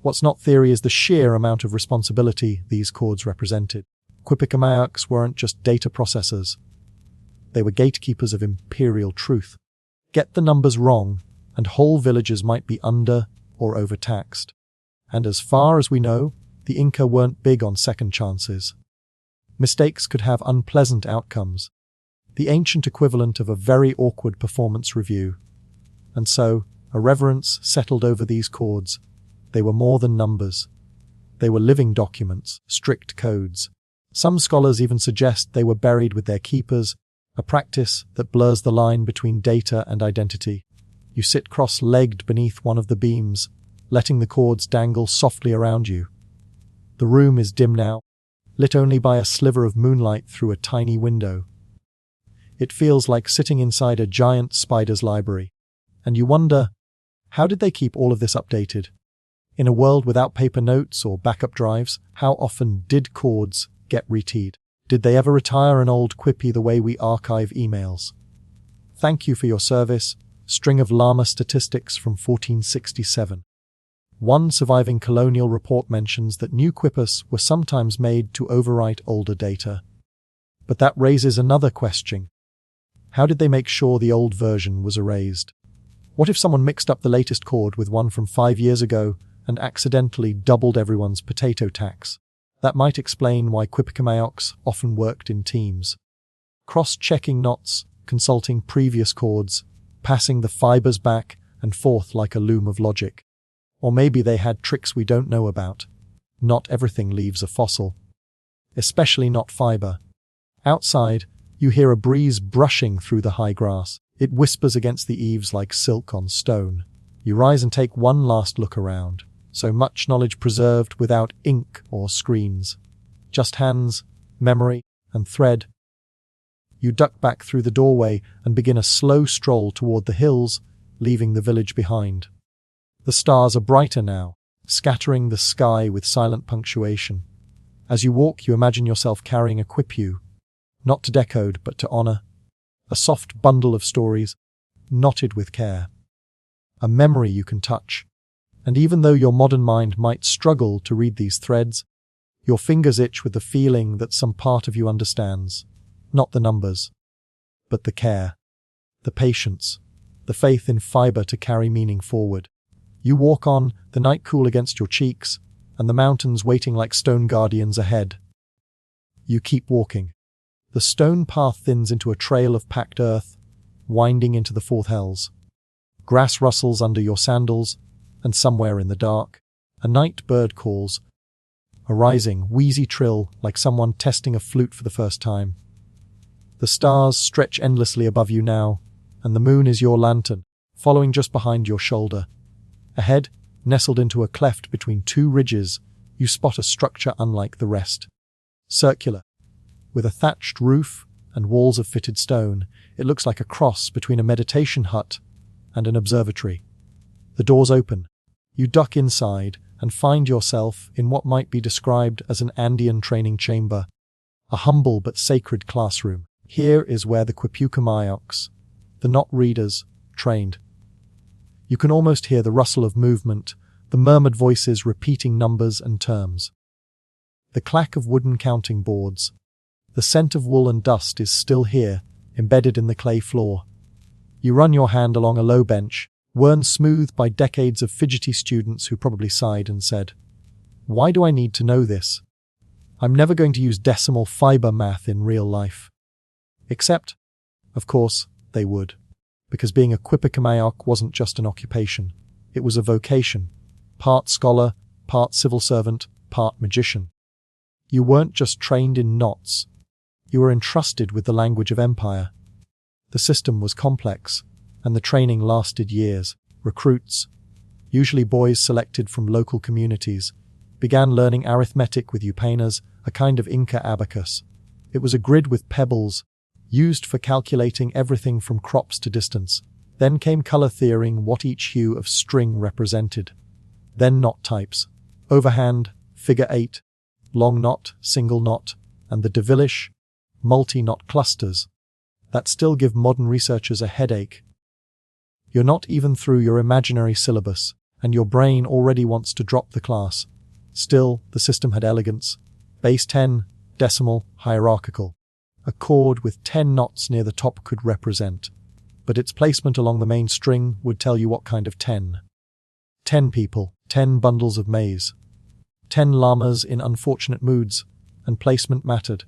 What's not theory is the sheer amount of responsibility these chords represented. Quipucamayaks weren't just data processors. They were gatekeepers of imperial truth. Get the numbers wrong, and whole villages might be under or overtaxed. And as far as we know, the Inca weren't big on second chances. Mistakes could have unpleasant outcomes, the ancient equivalent of a very awkward performance review. And so, a reverence settled over these chords. They were more than numbers. They were living documents, strict codes. Some scholars even suggest they were buried with their keepers, a practice that blurs the line between data and identity. You sit cross-legged beneath one of the beams, letting the cords dangle softly around you. The room is dim now, lit only by a sliver of moonlight through a tiny window. It feels like sitting inside a giant spider's library, and you wonder, how did they keep all of this updated? In a world without paper notes or backup drives, how often did cords get reteed? Did they ever retire an old quippy the way we archive emails? Thank you for your service. String of llama statistics from 1467. One surviving colonial report mentions that new quipus were sometimes made to overwrite older data. But that raises another question. How did they make sure the old version was erased? What if someone mixed up the latest chord with one from 5 years ago and accidentally doubled everyone's potato tax? That might explain why Quipucamayaks often worked in teams, cross-checking knots, consulting previous chords, passing the fibers back and forth like a loom of logic. Or maybe they had tricks we don't know about. Not everything leaves a fossil, especially not fiber. Outside, you hear a breeze brushing through the high grass. It whispers against the eaves like silk on stone. You rise and take one last look around. so much knowledge preserved without ink or screens. Just hands, memory, and thread. You duck back through the doorway and begin a slow stroll toward the hills, leaving the village behind. The stars are brighter now, scattering the sky with silent punctuation. As you walk, you imagine yourself carrying a quipu, not to decode but to honor. A soft bundle of stories, knotted with care. A memory you can touch. And even though your modern mind might struggle to read these threads, your fingers itch with the feeling that some part of you understands. Not the numbers, but the care, the patience, the faith in fiber to carry meaning forward. You walk on, the night cool against your cheeks, and the mountains waiting like stone guardians ahead. You keep walking. The stone path thins into a trail of packed earth, winding into the fourth hells. Grass rustles under your sandals, and somewhere in the dark, a night bird calls, a rising, wheezy trill like someone testing a flute for the first time. The stars stretch endlessly above you now, and the moon is your lantern, following just behind your shoulder. Ahead, nestled into a cleft between two ridges, you spot a structure unlike the rest. Circular, with a thatched roof and walls of fitted stone, it looks like a cross between a meditation hut and an observatory. The doors open. You duck inside and find yourself in what might be described as an Andean training chamber, a humble but sacred classroom. Here is where the Quipucamayaks, the not readers, trained. You can almost hear the rustle of movement, the murmured voices repeating numbers and terms. The clack of wooden counting boards. The scent of wool and dust is still here, embedded in the clay floor. You run your hand along a low bench, worn smooth by decades of fidgety students who probably sighed and said, "Why do I need to know this? I'm never going to use decimal fiber math in real life." Except, of course, they would. Because being a Quipucamayak wasn't just an occupation. It was a vocation. Part scholar, part civil servant, part magician. You weren't just trained in knots. You were entrusted with the language of empire. The system was complex, and the training lasted years. Recruits, usually boys selected from local communities, began learning arithmetic with upanas, a kind of Inca abacus. It was a grid with pebbles, used for calculating everything from crops to distance. Then came color theorying what each hue of string represented. Then knot types, overhand, figure eight, long knot, single knot, and the devilish, multi-knot clusters that still give modern researchers a headache. You're not even through your imaginary syllabus, and your brain already wants to drop the class. Still, the system had elegance. Base 10, decimal, hierarchical. A chord with 10 knots near the top could represent, but its placement along the main string would tell you what kind of 10. 10 people, 10 bundles of maize. 10 llamas in unfortunate moods, and placement mattered.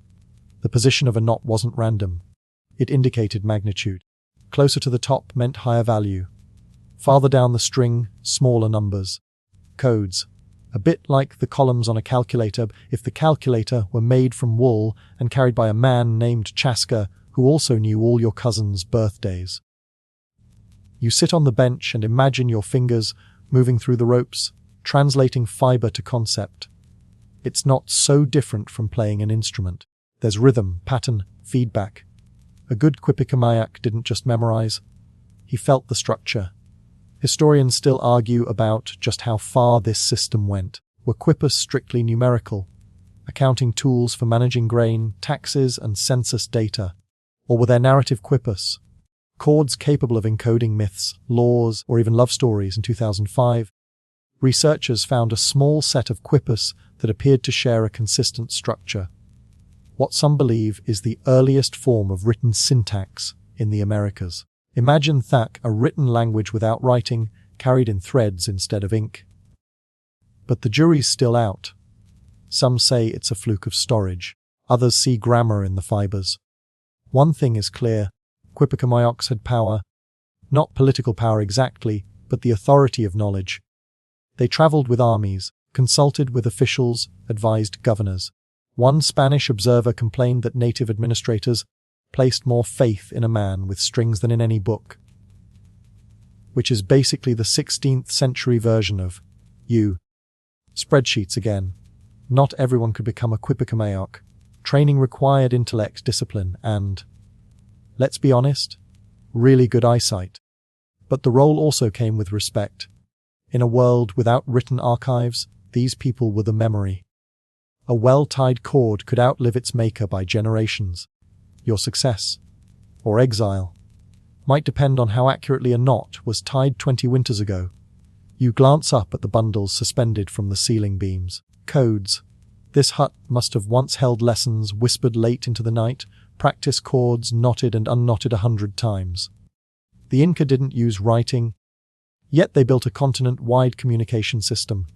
The position of a knot wasn't random. It indicated magnitude. Closer to the top meant higher value. Farther down the string, smaller numbers. Codes. A bit like the columns on a calculator if the calculator were made from wool and carried by a man named Chaska who also knew all your cousins' birthdays. You sit on the bench and imagine your fingers moving through the ropes, translating fiber to concept. It's not so different from playing an instrument. There's rhythm, pattern, feedback. A good Quipucamayak didn't just memorize. He felt the structure. Historians still argue about just how far this system went. Were quipus strictly numerical, accounting tools for managing grain, taxes, and census data? Or were there narrative quipus, chords capable of encoding myths, laws, or even love stories? In 2005, researchers found a small set of quipus that appeared to share a consistent structure. What some believe is the earliest form of written syntax in the Americas. Imagine that, a written language without writing, carried in threads instead of ink. But the jury's still out. Some say it's a fluke of storage. Others see grammar in the fibers. One thing is clear. Quipucamayaks had power. Not political power exactly, but the authority of knowledge. They traveled with armies, consulted with officials, advised governors. One Spanish observer complained that native administrators placed more faith in a man with strings than in any book, which is basically the 16th century version of you. Spreadsheets again. Not everyone could become a Quipakamayok. Training required intellect, discipline, and, let's be honest, really good eyesight. But the role also came with respect. In a world without written archives, these people were the memory. A well-tied cord could outlive its maker by generations. Your success, or exile, might depend on how accurately a knot was tied 20 winters ago. You glance up at the bundles suspended from the ceiling beams. Codes. This hut must have once held lessons whispered late into the night, practice chords knotted and unknotted 100 times. The Inca didn't use writing, yet they built a continent-wide communication system.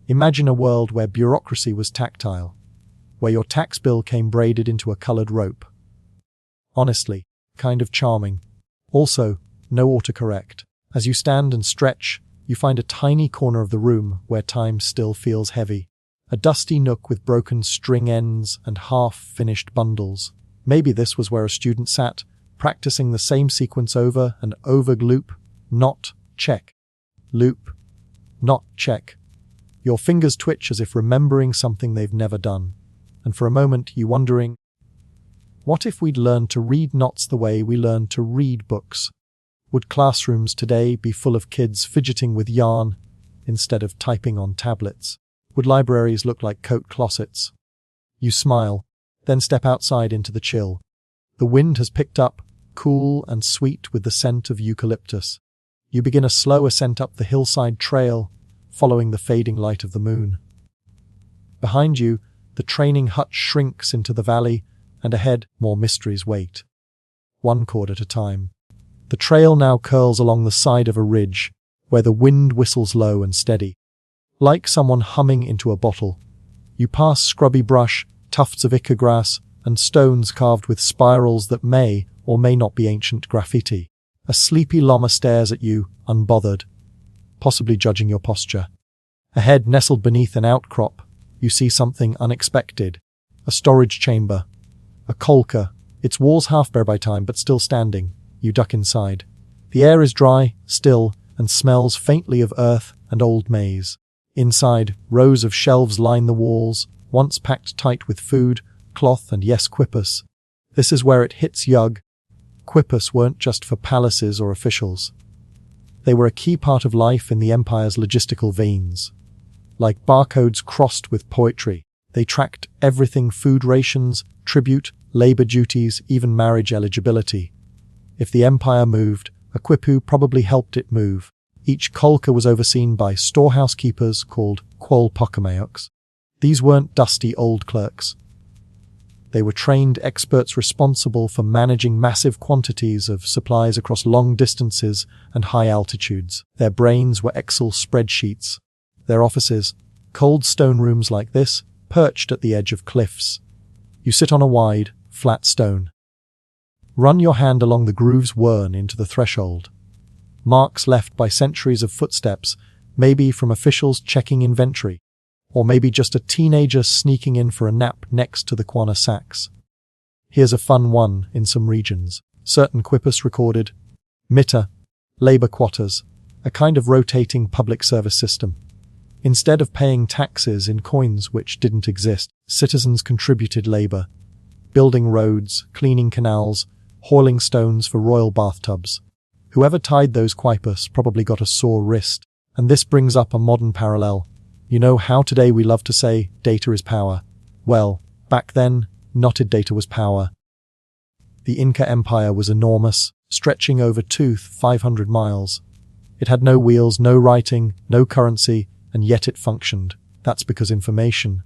Imagine a world where bureaucracy was tactile, where your tax bill came braided into a colored rope. Honestly, kind of charming. Also, no autocorrect. As you stand and stretch, you find a tiny corner of the room where time still feels heavy. A dusty nook with broken string ends and half-finished bundles. Maybe this was where a student sat, practicing the same sequence over and over. Loop, knot, check. Loop, knot, check. Your fingers twitch as if remembering something they've never done. And for a moment, you wondering, what if we'd learned to read knots the way we learned to read books? Would classrooms today be full of kids fidgeting with yarn instead of typing on tablets? Would libraries look like coat closets? You smile, then step outside into the chill. The wind has picked up, cool and sweet with the scent of eucalyptus. You begin a slow ascent up the hillside trail, following the fading light of the moon. Behind you, the training hut shrinks into the valley, and ahead, more mysteries wait. One cord at a time. The trail now curls along the side of a ridge, where the wind whistles low and steady. Like someone humming into a bottle. You pass scrubby brush, tufts of ica grass, and stones carved with spirals that may or may not be ancient graffiti. A sleepy llama stares at you, unbothered, possibly judging your posture. Ahead, nestled beneath an outcrop, you see something unexpected. A storage chamber. A kolka, its walls half bare by time but still standing. You duck inside. The air is dry, still, and smells faintly of earth and old maize. Inside, rows of shelves line the walls, once packed tight with food, cloth, and yes, quipus. This is where it hits Yug. Quipus weren't just for palaces or officials. They were a key part of life in the empire's logistical veins. Like barcodes crossed with poetry, they tracked everything: food rations, tribute, labor duties, even marriage eligibility. If the empire moved, a quipu probably helped it move. Each kolka was overseen by storehouse keepers called quolpokamayoks. These weren't dusty old clerks. They were trained experts responsible for managing massive quantities of supplies across long distances and high altitudes. Their brains were Excel spreadsheets. Their offices, cold stone rooms like this, perched at the edge of cliffs. You sit on a wide, flat stone. Run your hand along the grooves worn into the threshold. Marks left by centuries of footsteps, maybe from officials checking inventory, or maybe just a teenager sneaking in for a nap next to the Quana sacks. Here's a fun one in some regions. Certain quipus recorded mita, labor quotas, a kind of rotating public service system. Instead of paying taxes in coins which didn't exist, citizens contributed labor, building roads, cleaning canals, hauling stones for royal bathtubs. Whoever tied those quipus probably got a sore wrist. And this brings up a modern parallel. You know how today we love to say, data is power. Well, back then, knotted data was power. The Inca Empire was enormous, stretching over 500 miles. It had no wheels, no writing, no currency, and yet it functioned. That's because information,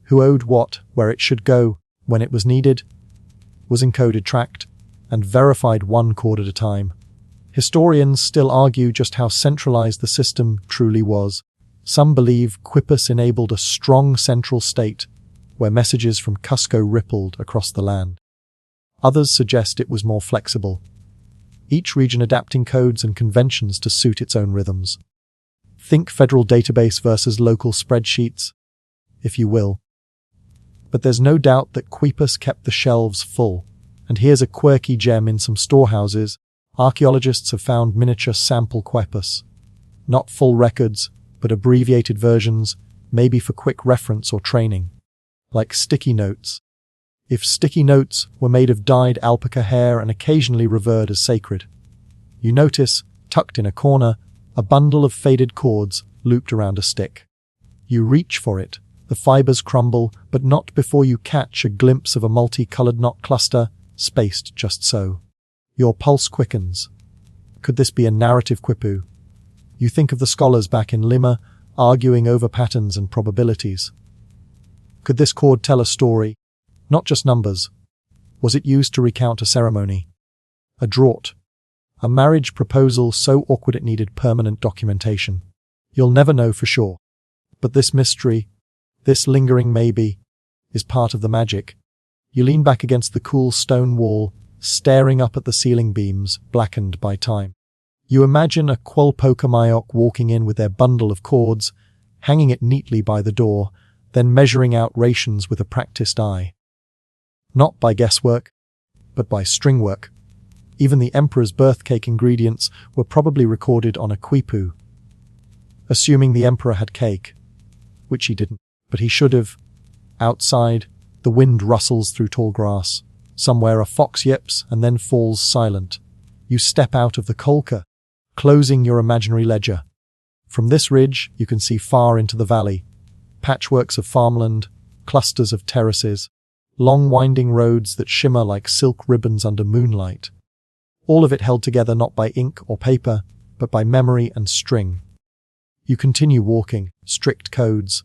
who owed what, where it should go, when it was needed, was encoded, tracked, and verified one cord at a time. Historians still argue just how centralized the system truly was. Some believe quipus enabled a strong central state, where messages from Cusco rippled across the land. Others suggest it was more flexible, each region adapting codes and conventions to suit its own rhythms. Think federal database versus local spreadsheets, if you will. But there's no doubt that quipus kept the shelves full. And here's a quirky gem: in some storehouses, archaeologists have found miniature sample quipus. Not full records, but abbreviated versions, maybe for quick reference or training. Like sticky notes. If sticky notes were made of dyed alpaca hair and occasionally revered as sacred. You notice, tucked in a corner, a bundle of faded cords looped around a stick. You reach for it. The fibers crumble, but not before you catch a glimpse of a multicolored knot cluster, spaced just so. Your pulse quickens. Could this be a narrative quipu? You think of the scholars back in Lima, arguing over patterns and probabilities. Could this cord tell a story? Not just numbers. Was it used to recount a ceremony? A draught? A marriage proposal so awkward it needed permanent documentation? You'll never know for sure. But this mystery, this lingering maybe, is part of the magic. You lean back against the cool stone wall, staring up at the ceiling beams, blackened by time. You imagine a Qualpocamayok walking in with their bundle of cords, hanging it neatly by the door, then measuring out rations with a practiced eye. Not by guesswork, but by string work. Even the emperor's birth cake ingredients were probably recorded on a quipu. Assuming the emperor had cake, which he didn't, but he should have. Outside, the wind rustles through tall grass. Somewhere a fox yips and then falls silent. You step out of the kolka, closing your imaginary ledger. From this ridge, you can see far into the valley. Patchworks of farmland, clusters of terraces, long winding roads that shimmer like silk ribbons under moonlight. All of it held together not by ink or paper, but by memory and string. You continue walking, strict codes.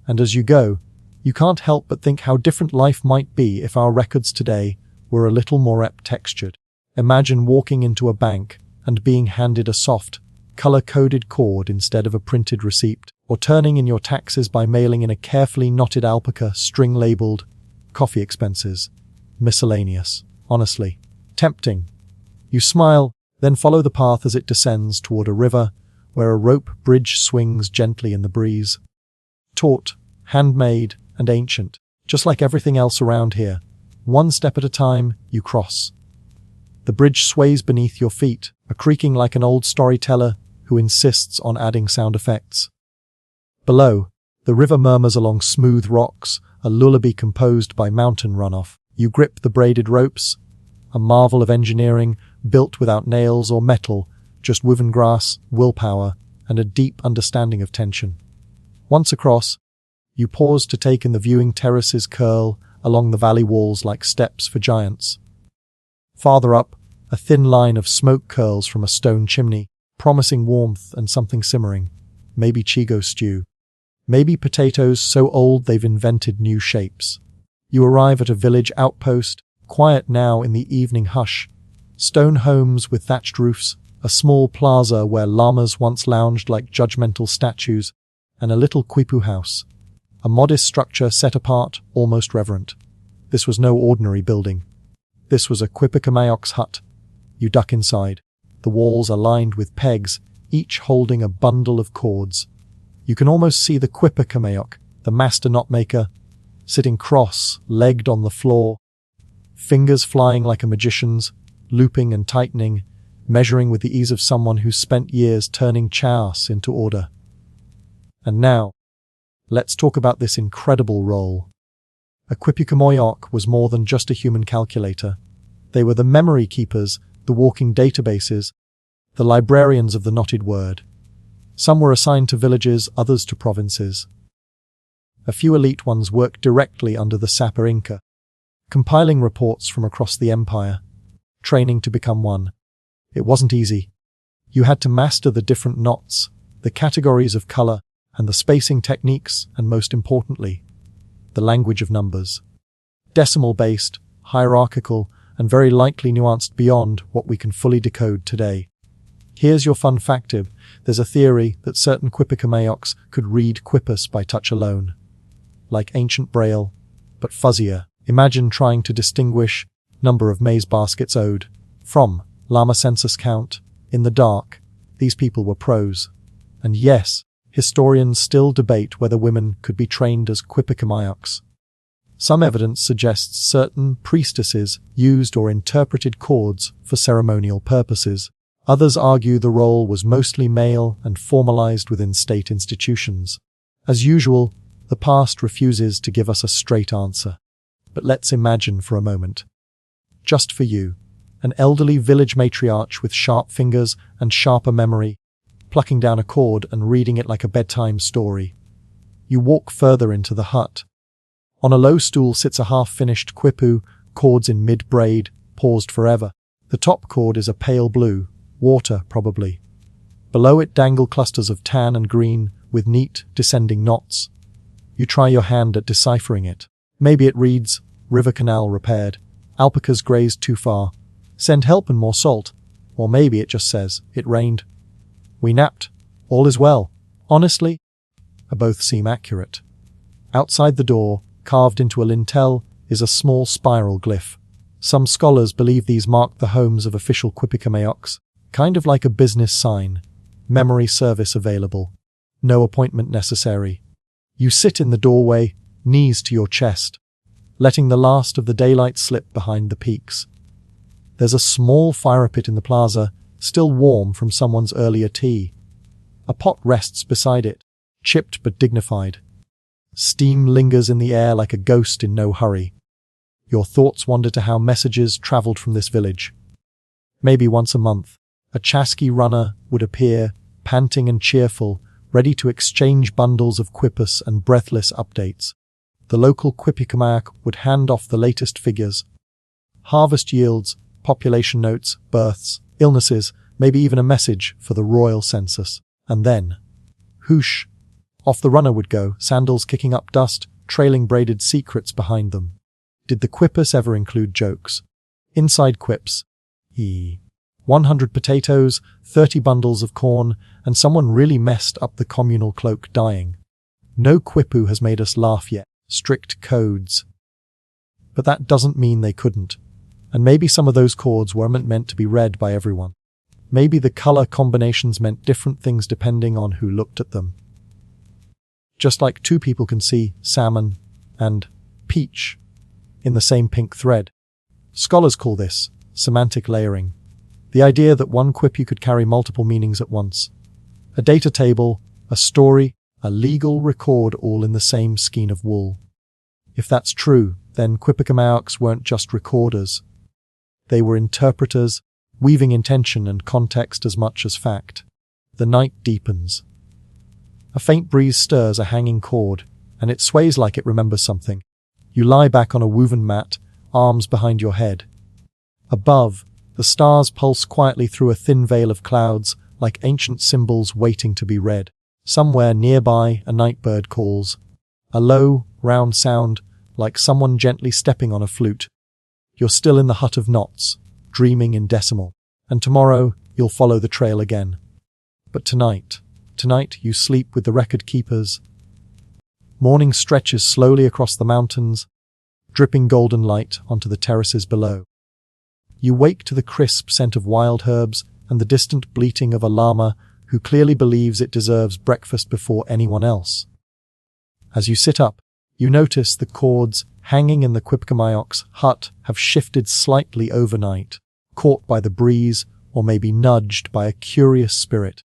And as you go, you can't help but think how different life might be if our records today were a little more textured. Imagine walking into a bank and being handed a soft, color-coded cord instead of a printed receipt, or turning in your taxes by mailing in a carefully knotted alpaca string labeled coffee expenses, miscellaneous. Honestly, tempting. You smile, then follow the path as it descends toward a river where a rope bridge swings gently in the breeze. Taut, handmade, and ancient, just like everything else around here. One step at a time, you cross. The bridge sways beneath your feet, a creaking like an old storyteller who insists on adding sound effects. Below, the river murmurs along smooth rocks, a lullaby composed by mountain runoff. You grip the braided ropes, a marvel of engineering, built without nails or metal, just woven grass, willpower, and a deep understanding of tension. Once across, you pause to take in the viewing terraces curl along the valley walls like steps for giants. Farther up, a thin line of smoke curls from a stone chimney, promising warmth and something simmering. Maybe chigo stew. Maybe potatoes so old they've invented new shapes. You arrive at a village outpost, quiet now in the evening hush. Stone homes with thatched roofs, a small plaza where llamas once lounged like judgmental statues, and a little quipu house. A modest structure set apart, almost reverent. This was no ordinary building. This was a Quipicamayok's hut. You duck inside. The walls are lined with pegs, each holding a bundle of cords. You can almost see the Quipicamayok, the master knot-maker, sitting cross-legged on the floor, fingers flying like a magician's, looping and tightening, measuring with the ease of someone who's spent years turning chaos into order. And now, let's talk about this incredible role. A Quipicamayok was more than just a human calculator. They were the memory keepers, the walking databases, the librarians of the knotted word. Some were assigned to villages, others to provinces. A few elite ones worked directly under the Sapper Inca, compiling reports from across the empire, training to become one. It wasn't easy. You had to master the different knots, the categories of color, and the spacing techniques, and most importantly, the language of numbers. Decimal-based, hierarchical, and very likely nuanced beyond what we can fully decode today. Here's your fun factib. There's a theory that certain Quipicamayok's could read Quipus by touch alone. Like ancient Braille, but fuzzier. Imagine trying to distinguish number of maize baskets owed from llama census count. In the dark, these people were pros. And yes, historians still debate whether women could be trained as Quipicamayok's. Some evidence suggests certain priestesses used or interpreted cords for ceremonial purposes. Others argue the role was mostly male and formalized within state institutions. As usual, the past refuses to give us a straight answer. But let's imagine for a moment. Just for you, an elderly village matriarch with sharp fingers and sharper memory, plucking down a cord and reading it like a bedtime story. You walk further into the hut. On a low stool sits a half-finished quipu, cords in mid-braid, paused forever. The top cord is a pale blue, water probably. Below it dangle clusters of tan and green with neat, descending knots. You try your hand at deciphering it. Maybe it reads, river canal repaired, alpacas grazed too far, send help and more salt. Or maybe it just says, it rained. We napped. All is well. Honestly, both seem accurate. Outside the door, carved into a lintel, is a small spiral glyph. Some scholars believe these mark the homes of official Quipikameoks, kind of like a business sign. Memory service available. No appointment necessary. You sit in the doorway, knees to your chest, letting the last of the daylight slip behind the peaks. There's a small fire pit in the plaza, still warm from someone's earlier tea. A pot rests beside it, chipped but dignified. Steam lingers in the air like a ghost in no hurry. Your thoughts wander to how messages travelled from this village. Maybe once a month, a chasqui runner would appear, panting and cheerful, ready to exchange bundles of quipus and breathless updates. The local Quipikamayak would hand off the latest figures. Harvest yields, population notes, births, illnesses, maybe even a message for the royal census. And then, whoosh, off the runner would go, sandals kicking up dust, trailing braided secrets behind them. Did the quipus ever include jokes? Inside quips. 100 potatoes, 30 bundles of corn, and someone really messed up the communal cloak dying. No quipu has made us laugh yet. Strict codes. But that doesn't mean they couldn't. And maybe some of those chords weren't meant to be read by everyone. Maybe the color combinations meant different things depending on who looked at them. Just like two people can see salmon and peach in the same pink thread. Scholars call this semantic layering. The idea that one quipu could carry multiple meanings at once. A data table, a story, a legal record all in the same skein of wool. If that's true, then Quipikamaoks weren't just recorders. They were interpreters, weaving intention and context as much as fact. The night deepens. A faint breeze stirs a hanging cord, and it sways like it remembers something. You lie back on a woven mat, arms behind your head. Above, the stars pulse quietly through a thin veil of clouds, like ancient symbols waiting to be read. Somewhere nearby, a nightbird calls. A low, round sound, like someone gently stepping on a flute. You're still in the hut of knots, dreaming in decimal. And tomorrow, you'll follow the trail again. But tonight you sleep with the record keepers. Morning stretches slowly across the mountains, dripping golden light onto the terraces below. You wake to the crisp scent of wild herbs and the distant bleating of a llama who clearly believes it deserves breakfast before anyone else. As you sit up, you notice the cords hanging in the Quipikamayok's hut have shifted slightly overnight, caught by the breeze or maybe nudged by a curious spirit.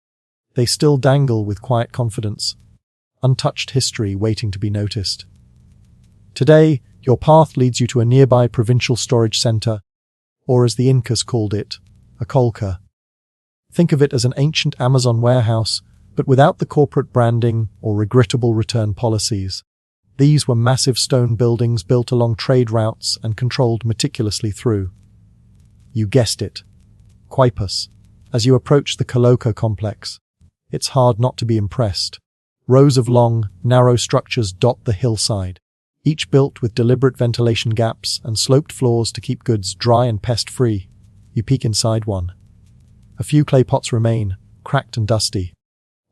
They still dangle with quiet confidence, untouched history waiting to be noticed. Today, your path leads you to a nearby provincial storage center, or as the Incas called it, a kolka. Think of it as an ancient Amazon warehouse, but without the corporate branding or regrettable return policies. These were massive stone buildings built along trade routes and controlled meticulously through. You guessed it. Quipus. As you approach the Koloko complex, it's hard not to be impressed. Rows of long, narrow structures dot the hillside, each built with deliberate ventilation gaps and sloped floors to keep goods dry and pest-free. You peek inside one. A few clay pots remain, cracked and dusty.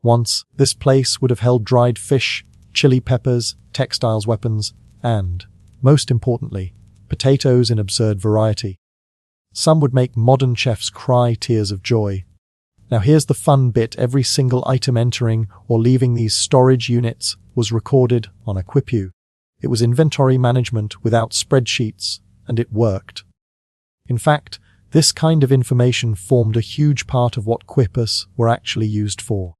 Once, this place would have held dried fish, chili peppers, textiles, weapons, and, most importantly, potatoes in absurd variety. Some would make modern chefs cry tears of joy. Now here's the fun bit: every single item entering or leaving these storage units was recorded on a quipu. It was inventory management without spreadsheets, and it worked. In fact, this kind of information formed a huge part of what quipus were actually used for.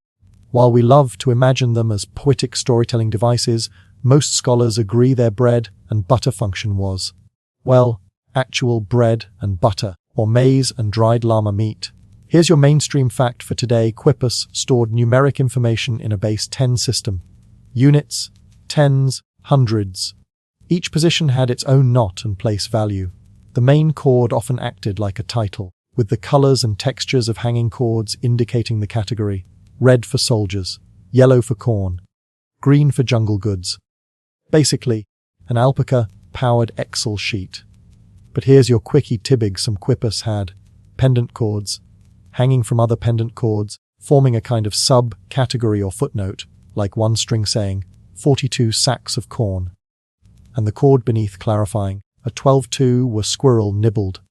While we love to imagine them as poetic storytelling devices, most scholars agree their bread and butter function was, well, actual bread and butter, or maize and dried llama meat. Here's your mainstream fact for today. Quipus stored numeric information in a base 10 system. Units, tens, hundreds. Each position had its own knot and place value. The main chord often acted like a title, with the colors and textures of hanging chords indicating the category. Red for soldiers, yellow for corn, green for jungle goods. Basically, an alpaca-powered Excel sheet. But here's your quickie tibbig some Quipus had. Pendant chords, hanging from other pendant chords, forming a kind of sub-category or footnote, like one string saying, 42 sacks of corn. And the chord beneath clarifying, a 12-2 were squirrel nibbled.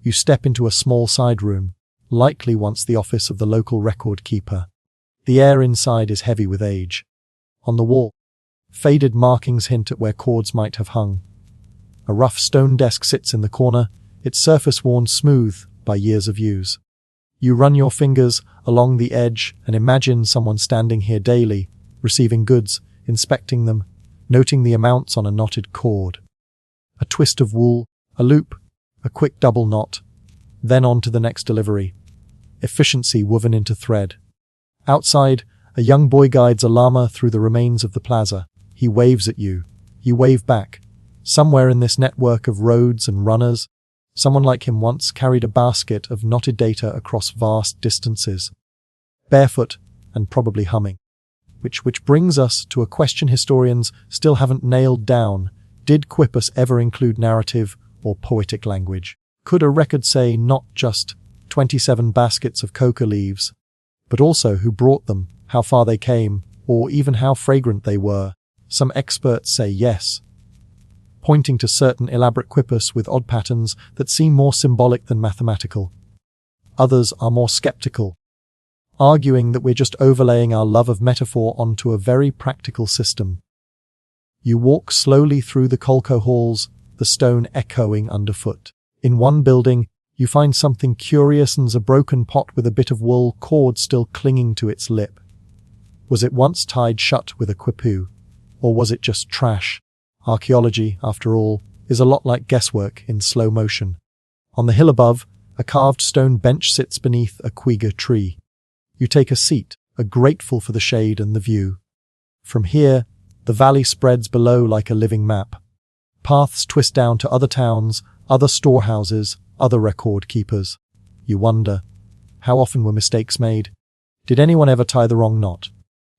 You step into a small side room, likely once the office of the local record keeper. The air inside is heavy with age. On the wall, faded markings hint at where chords might have hung. A rough stone desk sits in the corner, its surface worn smooth by years of use. You run your fingers along the edge and imagine someone standing here daily, receiving goods, inspecting them, noting the amounts on a knotted cord. A twist of wool, a loop, a quick double knot, then on to the next delivery. Efficiency woven into thread. Outside, a young boy guides a llama through the remains of the plaza. He waves at you. You wave back. Somewhere in this network of roads and runners, someone like him once carried a basket of knotted data across vast distances, barefoot and probably humming. Which brings us to a question historians still haven't nailed down. Did Quipus ever include narrative or poetic language? Could a record say not just 27 baskets of coca leaves, but also who brought them, how far they came, or even how fragrant they were? Some experts say yes, pointing to certain elaborate Quipus with odd patterns that seem more symbolic than mathematical. Others are more skeptical, arguing that we're just overlaying our love of metaphor onto a very practical system. You walk slowly through the Colco halls, the stone echoing underfoot. In one building, you find something curious and a broken pot with a bit of wool cord still clinging to its lip. Was it once tied shut with a quipu? Or was it just trash? Archaeology, after all, is a lot like guesswork in slow motion. On the hill above, a carved stone bench sits beneath a quiga tree. You take a seat, grateful for the shade and the view. From here, the valley spreads below like a living map. Paths twist down to other towns, other storehouses, other record keepers. You wonder, how often were mistakes made? Did anyone ever tie the wrong knot?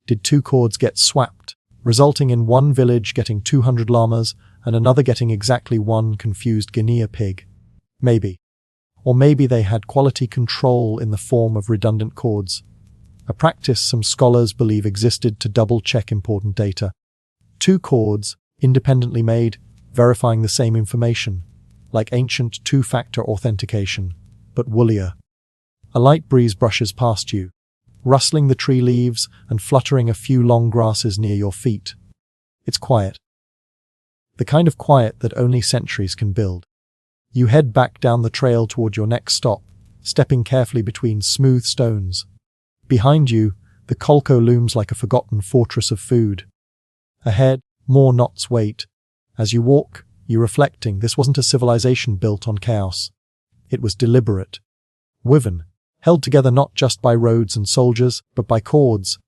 Did two cords get swapped, resulting in one village getting 200 llamas and another getting exactly one confused Guinea pig? Maybe. Or maybe they had quality control in the form of redundant cords, a practice some scholars believe existed to double-check important data. Two cords, independently made, verifying the same information, like ancient two-factor authentication, but woollier. A light breeze brushes past you, rustling the tree leaves and fluttering a few long grasses near your feet. It's quiet. The kind of quiet that only centuries can build. You head back down the trail toward your next stop, stepping carefully between smooth stones. Behind you, the Colco looms like a forgotten fortress of food. Ahead, more knots wait. As you walk, you're reflecting this wasn't a civilization built on chaos. It was deliberate, woven, held together not just by roads and soldiers, but by cords,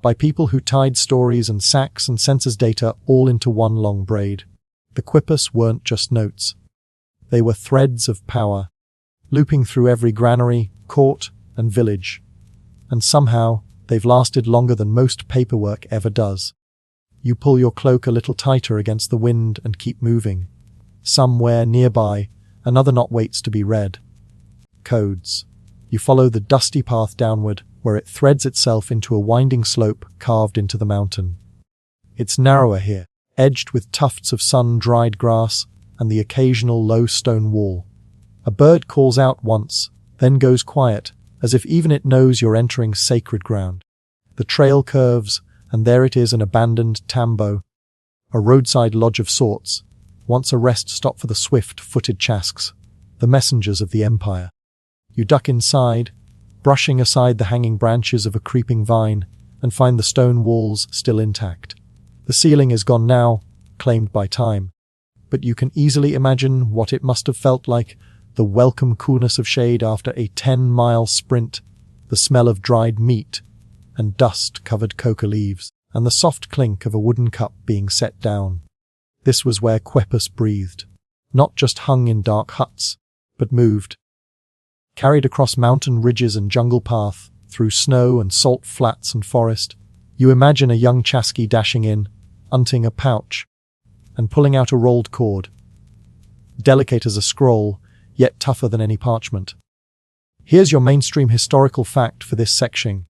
by people who tied stories and sacks and census data all into one long braid. The Quipus weren't just notes. They were threads of power, looping through every granary, court, and village. And somehow, they've lasted longer than most paperwork ever does. You pull your cloak a little tighter against the wind and keep moving. Somewhere nearby, another knot waits to be read. Codes. You follow the dusty path downward, where it threads itself into a winding slope carved into the mountain. It's narrower here, edged with tufts of sun-dried grass and the occasional low stone wall. A bird calls out once, then goes quiet, as if even it knows you're entering sacred ground. The trail curves, and there it is, an abandoned tambo, a roadside lodge of sorts, once a rest stop for the swift-footed chasks, the messengers of the empire. You duck inside, brushing aside the hanging branches of a creeping vine, and find the stone walls still intact. The ceiling is gone now, claimed by time, but you can easily imagine what it must have felt like, the welcome coolness of shade after a 10-mile sprint, the smell of dried meat and dust-covered coca leaves, and the soft clink of a wooden cup being set down. This was where Quepus breathed, not just hung in dark huts, but moved. Carried across mountain ridges and jungle path, through snow and salt flats and forest, you imagine a young chasqui dashing in, unting a pouch, and pulling out a rolled cord. Delicate as a scroll, yet tougher than any parchment. Here's your mainstream historical fact for this section.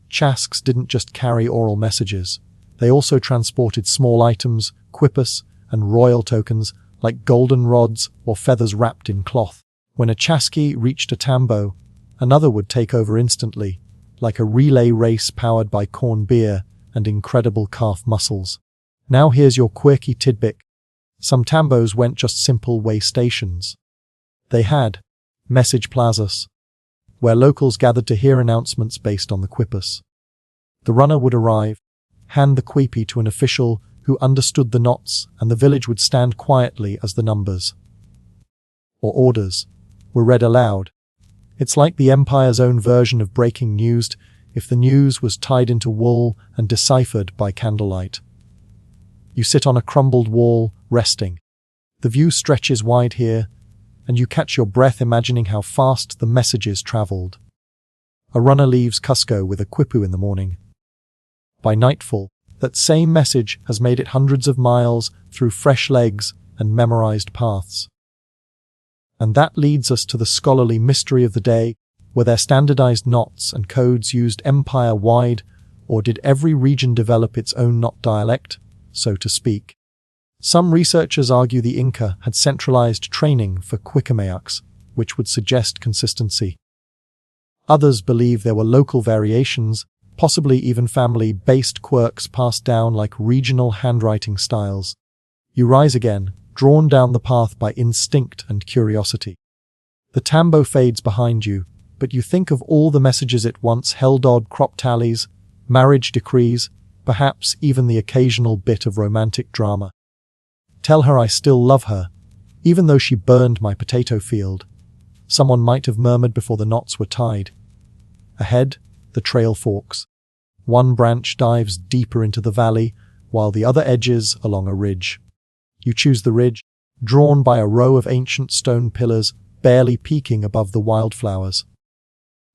Chasks didn't just carry oral messages. They also transported small items, quipus, and royal tokens like golden rods or feathers wrapped in cloth. When a chasqui reached a tambo, another would take over instantly, like a relay race powered by corn beer and incredible calf muscles. Now here's your quirky tidbit. Some tambos weren't just simple way stations. They had message plazas, where locals gathered to hear announcements based on the quipus. The runner would arrive, hand the quipi to an official who understood the knots, and the village would stand quietly as the numbers, or orders, were read aloud. It's like the Empire's own version of breaking news, if the news was tied into wool and deciphered by candlelight. You sit on a crumbled wall, resting. The view stretches wide here, and you catch your breath imagining how fast the messages traveled. A runner leaves Cusco with a quipu in the morning. By nightfall, that same message has made it hundreds of miles through fresh legs and memorized paths. And that leads us to the scholarly mystery of the day. Were there standardized knots and codes used empire-wide, or did every region develop its own knot dialect, so to speak? Some researchers argue the Inca had centralized training for quicamayaks, which would suggest consistency. Others believe there were local variations, possibly even family-based quirks passed down like regional handwriting styles. You rise again, drawn down the path by instinct and curiosity. The tambo fades behind you, but you think of all the messages it once held: odd crop tallies, marriage decrees, perhaps even the occasional bit of romantic drama. Tell her I still love her, even though she burned my potato field, someone might have murmured before the knots were tied. Ahead, the trail forks. One branch dives deeper into the valley, while the other edges along a ridge. You choose the ridge, drawn by a row of ancient stone pillars barely peeking above the wildflowers.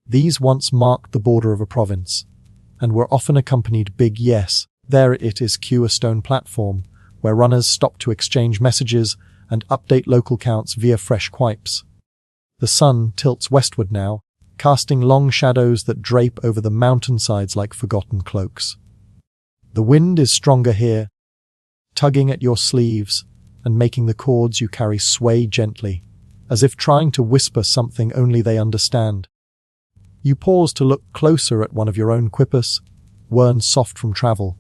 These once marked the border of a province, and were often accompanied big yes. There it is, cue a stone platform, where runners stop to exchange messages and update local counts via fresh quipes. The sun tilts westward now, casting long shadows that drape over the mountainsides like forgotten cloaks. The wind is stronger here, tugging at your sleeves and making the cords you carry sway gently, as if trying to whisper something only they understand. You pause to look closer at one of your own quipus, worn soft from travel.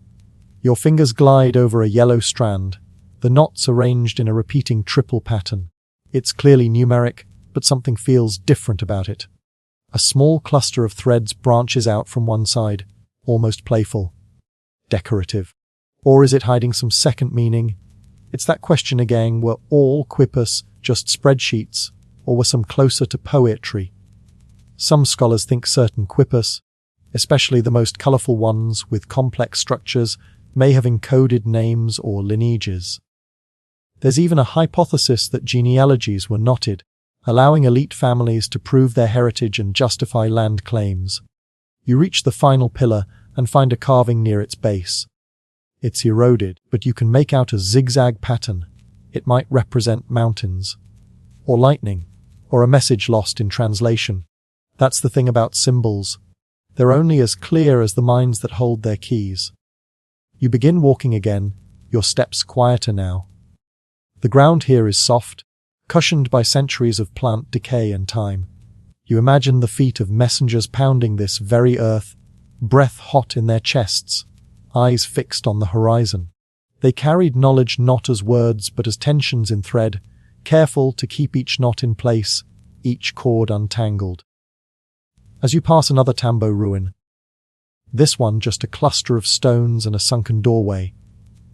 Your fingers glide over a yellow strand, the knots arranged in a repeating triple pattern. It's clearly numeric, but something feels different about it. A small cluster of threads branches out from one side, almost playful, decorative. Or is it hiding some second meaning? It's that question again: were all quipus just spreadsheets, or were some closer to poetry? Some scholars think certain quipus, especially the most colorful ones with complex structures, may have encoded names or lineages. There's even a hypothesis that genealogies were knotted, allowing elite families to prove their heritage and justify land claims. You reach the final pillar and find a carving near its base. It's eroded, but you can make out a zigzag pattern. It might represent mountains, or lightning, or a message lost in translation. That's the thing about symbols. They're only as clear as the minds that hold their keys. You begin walking again, your steps quieter now. The ground here is soft, cushioned by centuries of plant decay and time. You imagine the feet of messengers pounding this very earth, breath hot in their chests, eyes fixed on the horizon. They carried knowledge not as words but as tensions in thread, careful to keep each knot in place, each cord untangled. As you pass another tambo ruin, This one just a cluster of stones and a sunken doorway.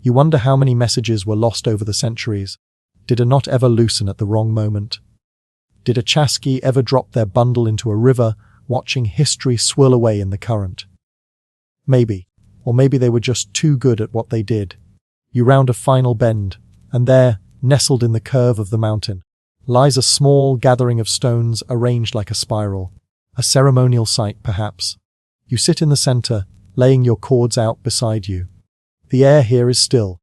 You wonder how many messages were lost over the centuries. Did a knot ever loosen at the wrong moment? Did a chasqui ever drop their bundle into a river, watching history swirl away in the current? Maybe. Or maybe they were just too good at what they did. You round a final bend, and there, nestled in the curve of the mountain, lies a small gathering of stones arranged like a spiral. A ceremonial site, perhaps. You sit in the center, laying your cords out beside you. The air here is still.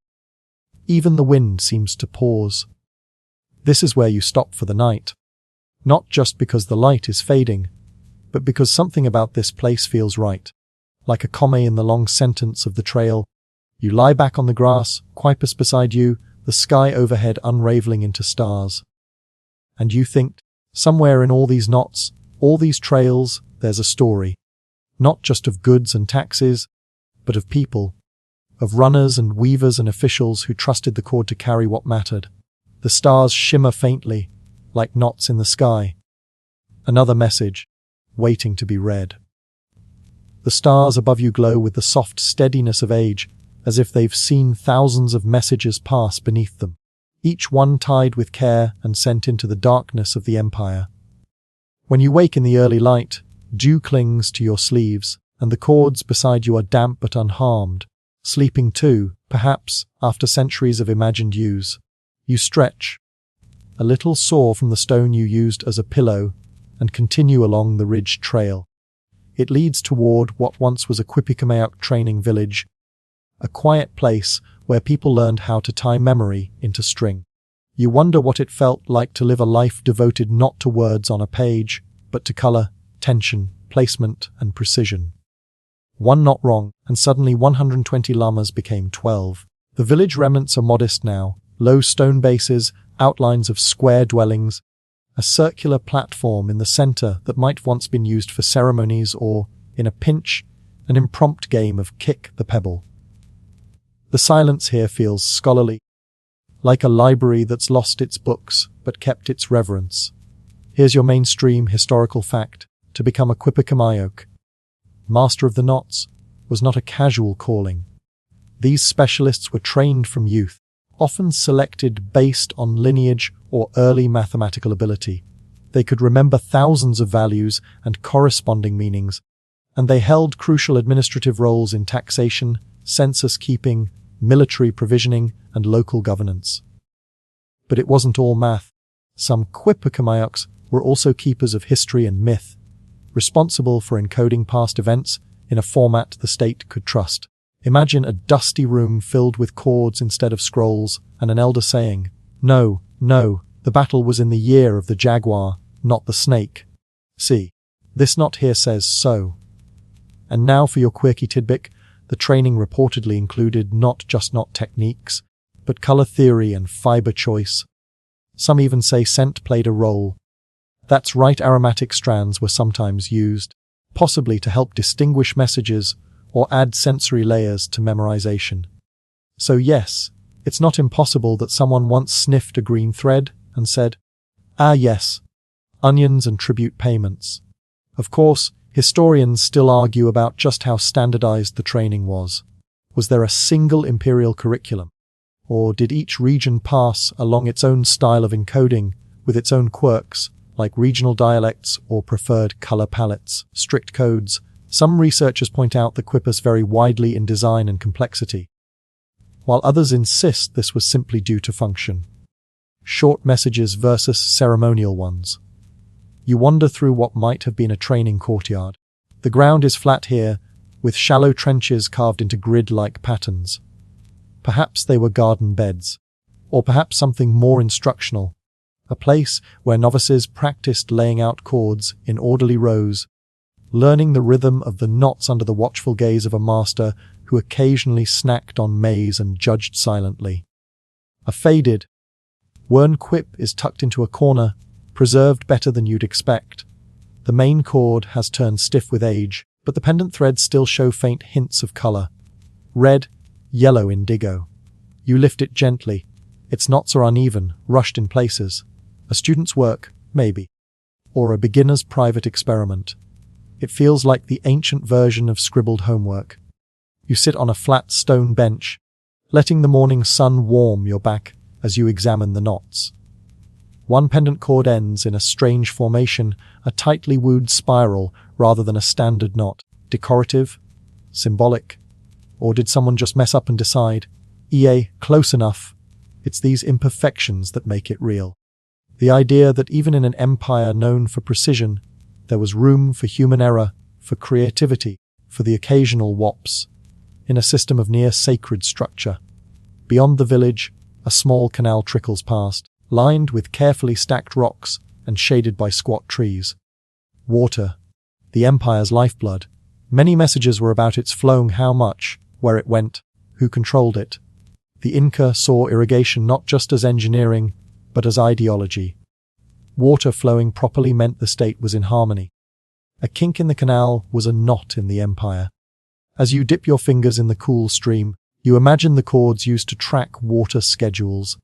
Even the wind seems to pause. This is where you stop for the night. Not just because the light is fading, but because something about this place feels right. Like a comma in the long sentence of the trail, you lie back on the grass, Quipus beside you, the sky overhead unraveling into stars. And you think, somewhere in all these knots, all these trails, there's a story. Not just of goods and taxes, but of people. Of runners and weavers and officials who trusted the cord to carry what mattered. The stars shimmer faintly, like knots in the sky. Another message, waiting to be read. The stars above you glow with the soft steadiness of age, as if they've seen thousands of messages pass beneath them, each one tied with care and sent into the darkness of the empire. When you wake in the early light, dew clings to your sleeves, and the cords beside you are damp but unharmed, sleeping too, perhaps, after centuries of imagined use. You stretch, a little sore from the stone you used as a pillow, and continue along the ridge trail. It leads toward what once was a Quipicamayok training village, a quiet place where people learned how to tie memory into string. You wonder what it felt like to live a life devoted not to words on a page, but to color, tension, placement, and precision. One knot wrong, and suddenly 120 llamas became 12. The village remnants are modest now, low stone bases, outlines of square dwellings, a circular platform in the center that might once been used for ceremonies or, in a pinch, an impromptu game of kick the pebble. The silence here feels scholarly, like a library that's lost its books but kept its reverence. Here's your mainstream historical fact. To become a Quipicamayok, master of the knots, was not a casual calling. These specialists were trained from youth, often selected based on lineage or early mathematical ability. They could remember thousands of values and corresponding meanings, and they held crucial administrative roles in taxation, census keeping, military provisioning, and local governance. But it wasn't all math. Some Quipicamayok's were also keepers of history and myth, responsible for encoding past events in a format the state could trust. Imagine a dusty room filled with cords instead of scrolls, and an elder saying, "No, the battle was in the year of the jaguar, not the snake. See, this knot here says so." And now for your quirky tidbit, the training reportedly included not just knot techniques, but color theory and fiber choice. Some even say scent played a role. That's right, aromatic strands were sometimes used, possibly to help distinguish messages or add sensory layers to memorization. So yes, it's not impossible that someone once sniffed a green thread and said, "Ah yes, onions and tribute payments." Of course, historians still argue about just how standardized the training was. Was there a single imperial curriculum? Or did each region pass along its own style of encoding with its own quirks, like regional dialects or preferred color palettes, strict codes? Some researchers point out the Quipus vary widely in design and complexity, while others insist this was simply due to function. Short messages versus ceremonial ones. You wander through what might have been a training courtyard. The ground is flat here, with shallow trenches carved into grid-like patterns. Perhaps they were garden beds, or perhaps something more instructional, a place where novices practiced laying out cords in orderly rows, learning the rhythm of the knots under the watchful gaze of a master who occasionally snacked on maize and judged silently. A faded, worn quip is tucked into a corner, preserved better than you'd expect. The main cord has turned stiff with age, but the pendant threads still show faint hints of color. Red, yellow, indigo. You lift it gently. Its knots are uneven, rushed in places. A student's work, maybe. Or a beginner's private experiment. It feels like the ancient version of scribbled homework. You sit on a flat stone bench, letting the morning sun warm your back as you examine the knots. One pendant cord ends in a strange formation, a tightly wooed spiral rather than a standard knot. Decorative? Symbolic? Or did someone just mess up and decide, close enough? It's these imperfections that make it real. The idea that even in an empire known for precision, there was room for human error, for creativity, for the occasional wops, in a system of near-sacred structure. Beyond the village, a small canal trickles past, lined with carefully stacked rocks and shaded by squat trees. Water, the empire's lifeblood. Many messages were about its flowing, how much, where it went, who controlled it. The Inca saw irrigation not just as engineering, but as ideology. Water flowing properly meant the state was in harmony. A kink in the canal was a knot in the empire. As you dip your fingers in the cool stream, you imagine the cords used to track water schedules,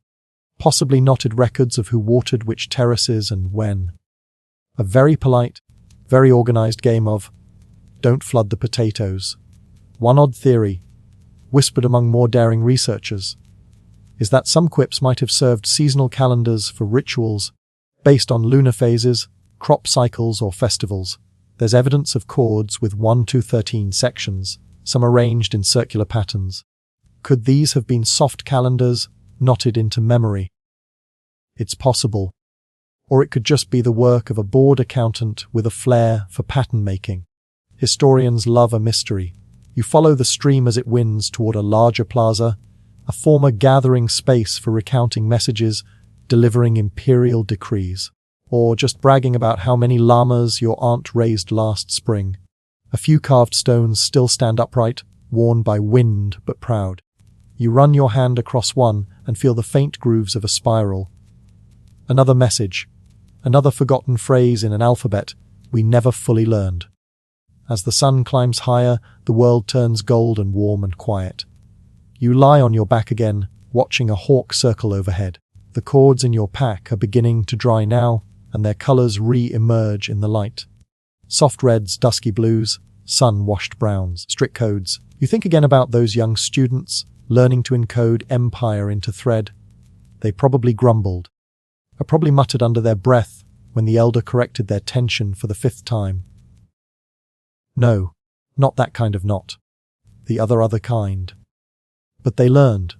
possibly knotted records of who watered which terraces and when. A very polite, very organized game of, don't flood the potatoes. One odd theory, whispered among more daring researchers, is that some quips might have served seasonal calendars for rituals based on lunar phases, crop cycles, or festivals. There's evidence of chords with 1 to 13 sections, some arranged in circular patterns. Could these have been soft calendars, knotted into memory? It's possible. Or it could just be the work of a bored accountant with a flair for pattern making. Historians love a mystery. You follow the stream as it winds toward a larger plaza, a former gathering space for recounting messages, delivering imperial decrees, or just bragging about how many llamas your aunt raised last spring. A few carved stones still stand upright, worn by wind but proud. You run your hand across one and feel the faint grooves of a spiral. Another message, another forgotten phrase in an alphabet we never fully learned. As the sun climbs higher, the world turns gold and warm and quiet. You lie on your back again, watching a hawk circle overhead. The cords in your pack are beginning to dry now, and their colors re-emerge in the light. Soft reds, dusky blues, sun-washed browns, strict codes. You think again about those young students, learning to encode empire into thread. They probably grumbled, or probably muttered under their breath when the elder corrected their tension for the 5th time. No, not that kind of knot. The other kind. But they learned.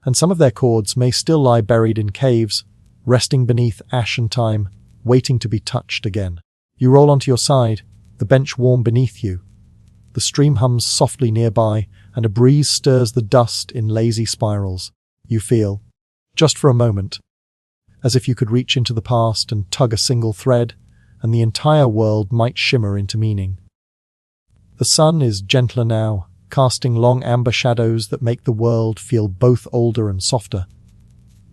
And some of their chords may still lie buried in caves, resting beneath ash and time, waiting to be touched again. You roll onto your side, the bench warm beneath you. The stream hums softly nearby, and a breeze stirs the dust in lazy spirals. You feel, just for a moment, as if you could reach into the past and tug a single thread, and the entire world might shimmer into meaning. The sun is gentler now, casting long amber shadows that make the world feel both older and softer.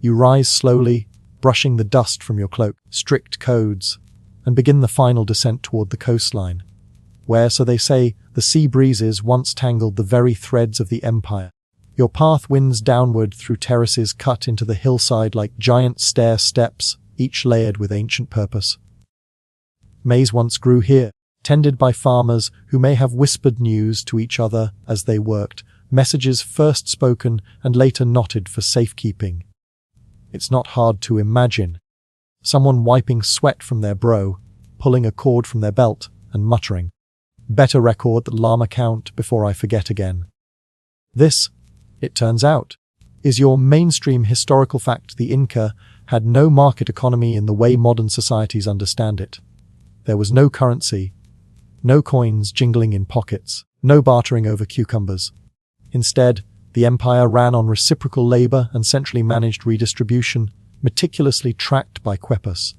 You rise slowly, brushing the dust from your cloak, strict codes, and begin the final descent toward the coastline, where, so they say, the sea breezes once tangled the very threads of the empire. Your path winds downward through terraces cut into the hillside like giant stair steps, each layered with ancient purpose. Maize once grew here, tended by farmers who may have whispered news to each other as they worked, messages first spoken and later knotted for safekeeping. It's not hard to imagine someone wiping sweat from their brow, pulling a cord from their belt, and muttering, "Better record the llama count before I forget again." This, it turns out, is your mainstream historical fact. The Inca had no market economy in the way modern societies understand it. There was no currency, no coins jingling in pockets, no bartering over cucumbers. Instead, the empire ran on reciprocal labor and centrally managed redistribution, meticulously tracked by Quepus.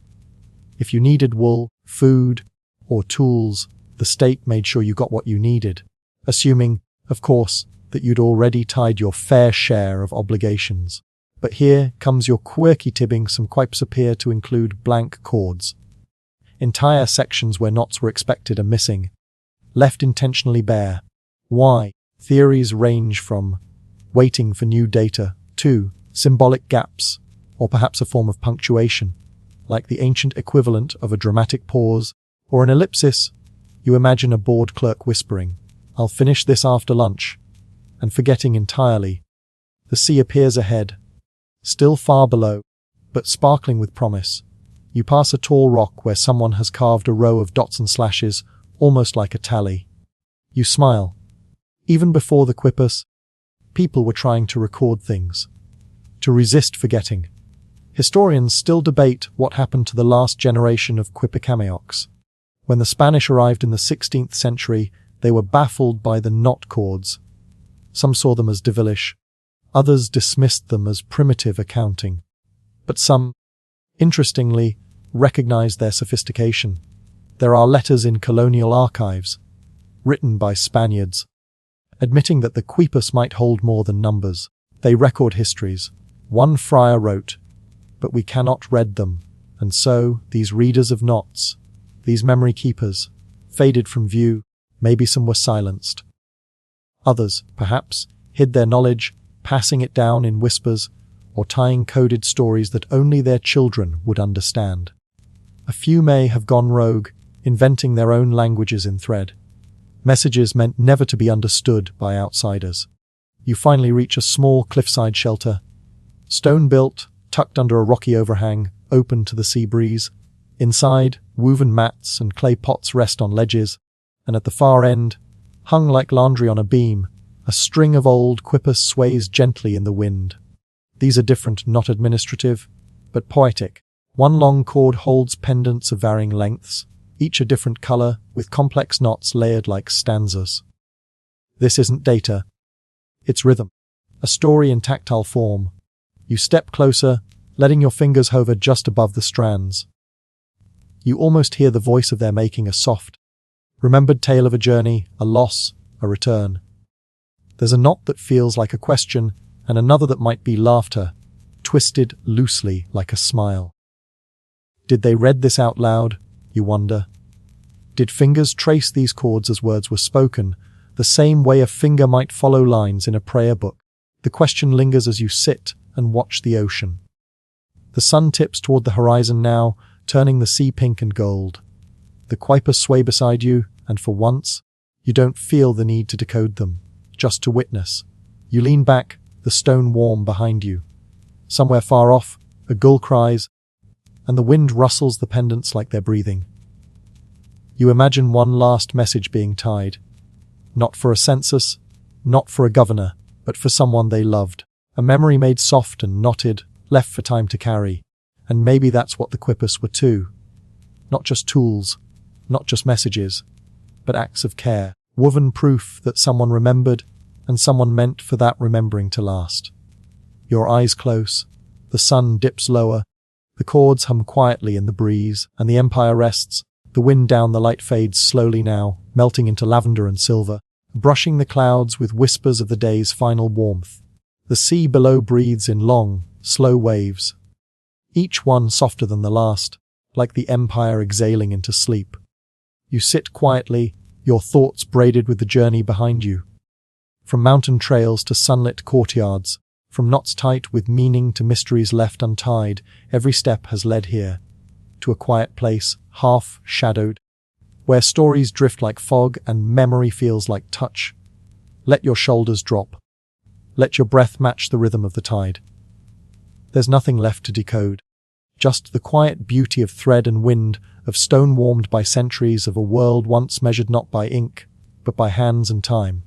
If you needed wool, food, or tools, the state made sure you got what you needed, assuming, of course, that you'd already tied your fair share of obligations. But here comes your quirky tibbing. Some quipes appear to include blank chords. Entire sections where knots were expected are missing, left intentionally bare. Why? Theories range from waiting for new data to symbolic gaps, or perhaps a form of punctuation, like the ancient equivalent of a dramatic pause or an ellipsis. You imagine a bored clerk whispering, "I'll finish this after lunch," and forgetting entirely. The sea appears ahead, still far below, but sparkling with promise. You pass a tall rock where someone has carved a row of dots and slashes, almost like a tally. You smile. Even before the quippers, people were trying to record things, to resist forgetting. Historians still debate what happened to the last generation of Quipicameocs. When the Spanish arrived in the 16th century, they were baffled by the knot chords. Some saw them as devilish, others dismissed them as primitive accounting. But some, interestingly, recognized their sophistication. There are letters in colonial archives, written by Spaniards, admitting that the quippus might hold more than numbers. They record histories. One friar wrote, "But we cannot read them," and so these readers of knots, these memory keepers, faded from view. Maybe some were silenced. Others, perhaps, hid their knowledge, passing it down in whispers, or tying coded stories that only their children would understand. A few may have gone rogue, inventing their own languages in thread. Messages meant never to be understood by outsiders. You finally reach a small cliffside shelter, stone-built, tucked under a rocky overhang, open to the sea breeze. Inside, woven mats and clay pots rest on ledges, and at the far end, hung like laundry on a beam, a string of old quippus sways gently in the wind. These are different, not administrative, but poetic. One long cord holds pendants of varying lengths, each a different color, with complex knots layered like stanzas. This isn't data. It's rhythm, a story in tactile form. You step closer, letting your fingers hover just above the strands. You almost hear the voice of their making, a soft, remembered tale of a journey, a loss, a return. There's a knot that feels like a question, and another that might be laughter, twisted loosely like a smile. Did they read this out loud, you wonder? Did fingers trace these chords as words were spoken, the same way a finger might follow lines in a prayer book? The question lingers as you sit and watch the ocean. The sun tips toward the horizon now, turning the sea pink and gold. The quippers sway beside you, and for once, you don't feel the need to decode them, just to witness. You lean back, the stone warm behind you. Somewhere far off, a gull cries, and the wind rustles the pendants like they're breathing. You imagine one last message being tied. Not for a census, not for a governor, but for someone they loved. A memory made soft and knotted, left for time to carry. And maybe that's what the quippus were too. Not just tools, not just messages, but acts of care. Woven proof that someone remembered, and someone meant for that remembering to last. Your eyes close, the sun dips lower, the chords hum quietly in the breeze, and the empire rests. The wind down the light fades slowly now, melting into lavender and silver, brushing the clouds with whispers of the day's final warmth. The sea below breathes in long, slow waves, each one softer than the last, like the empire exhaling into sleep. You sit quietly, your thoughts braided with the journey behind you. From mountain trails to sunlit courtyards, from knots tight with meaning to mysteries left untied, every step has led here, to a quiet place, half-shadowed, where stories drift like fog and memory feels like touch. Let your shoulders drop. Let your breath match the rhythm of the tide. There's nothing left to decode, just the quiet beauty of thread and wind, of stone warmed by centuries, of a world once measured not by ink, but by hands and time.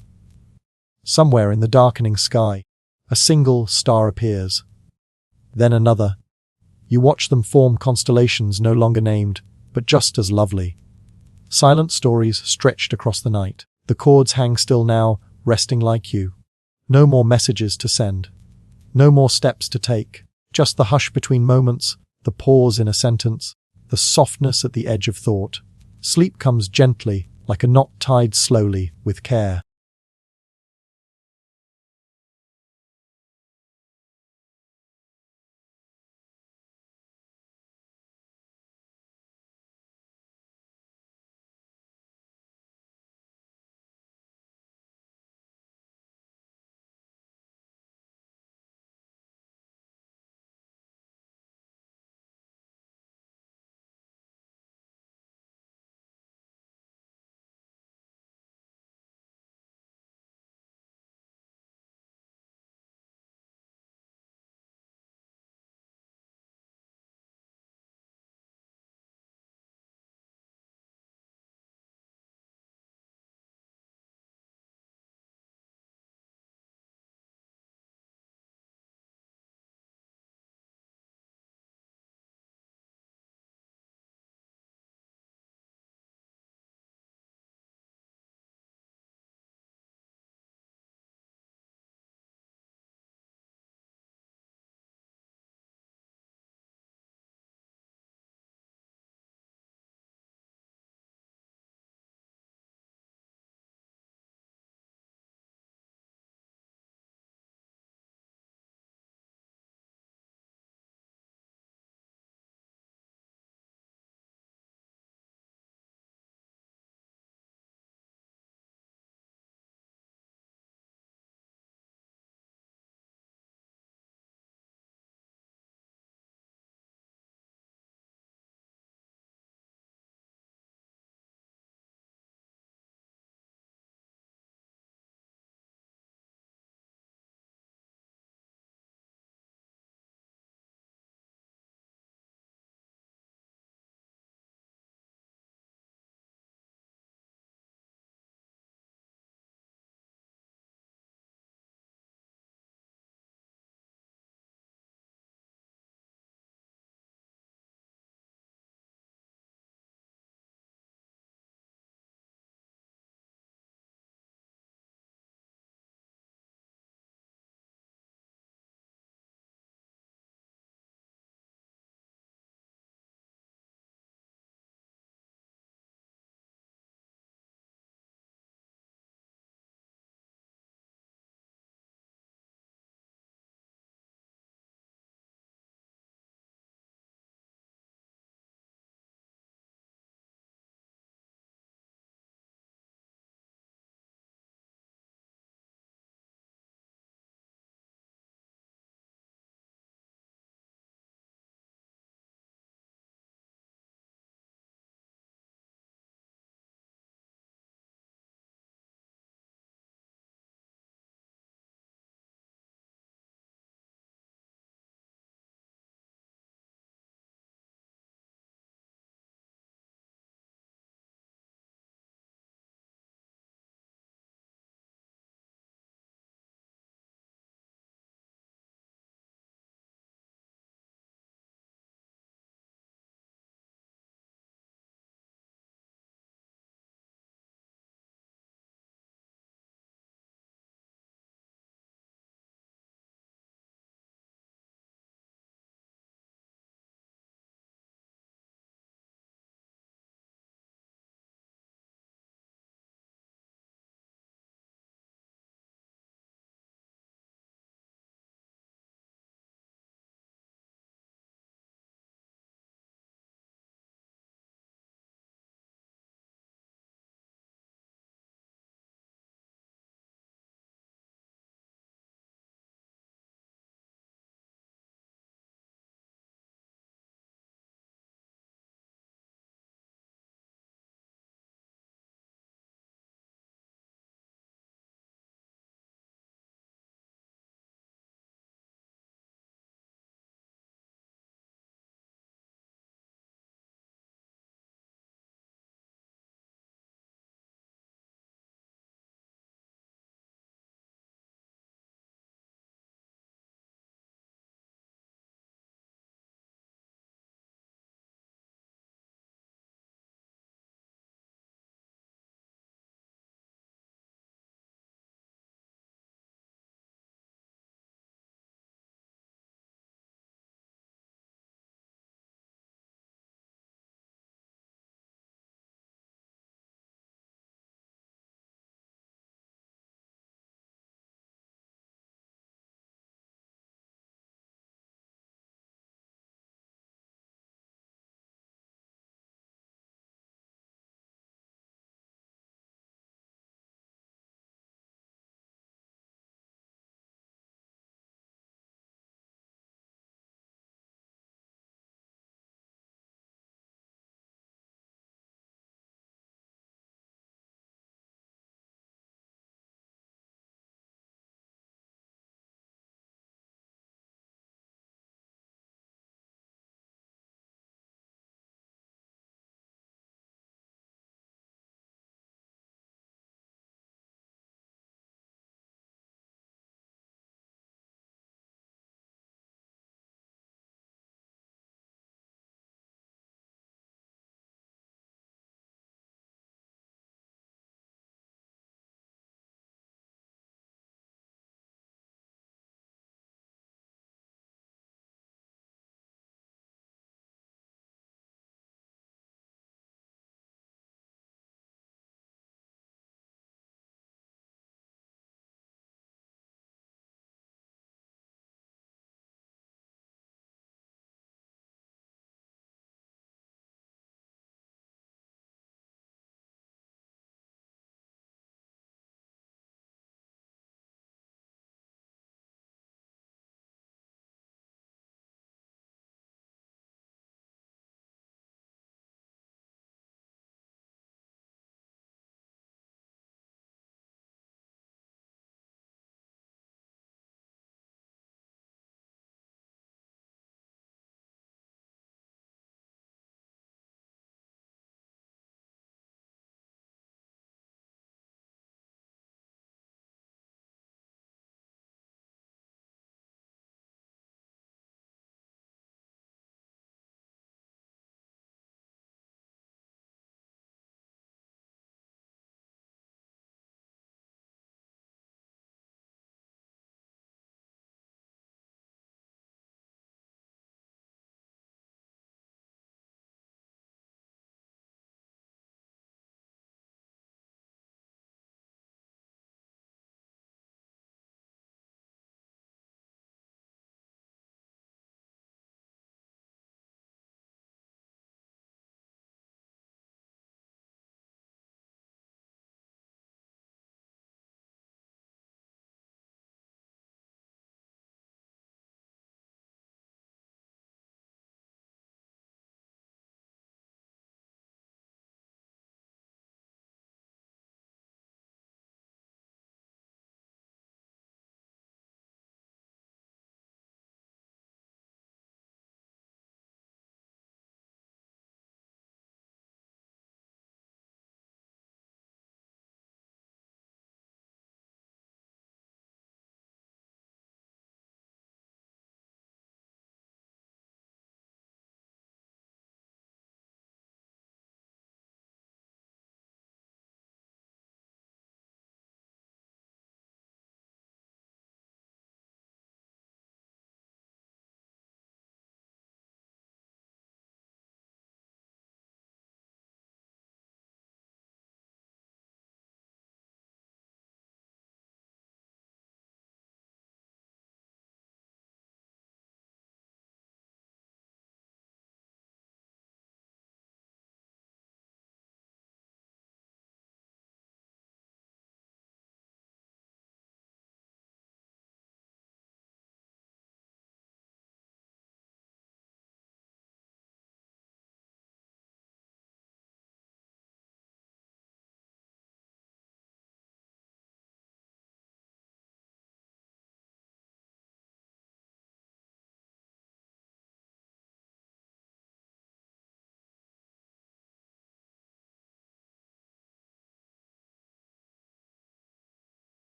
Somewhere in the darkening sky, a single star appears. Then another. You watch them form constellations no longer named, but just as lovely. Silent stories stretched across the night. The chords hang still now, resting like you. No more messages to send. No more steps to take. Just the hush between moments, the pause in a sentence, the softness at the edge of thought. Sleep comes gently, like a knot tied slowly, with care.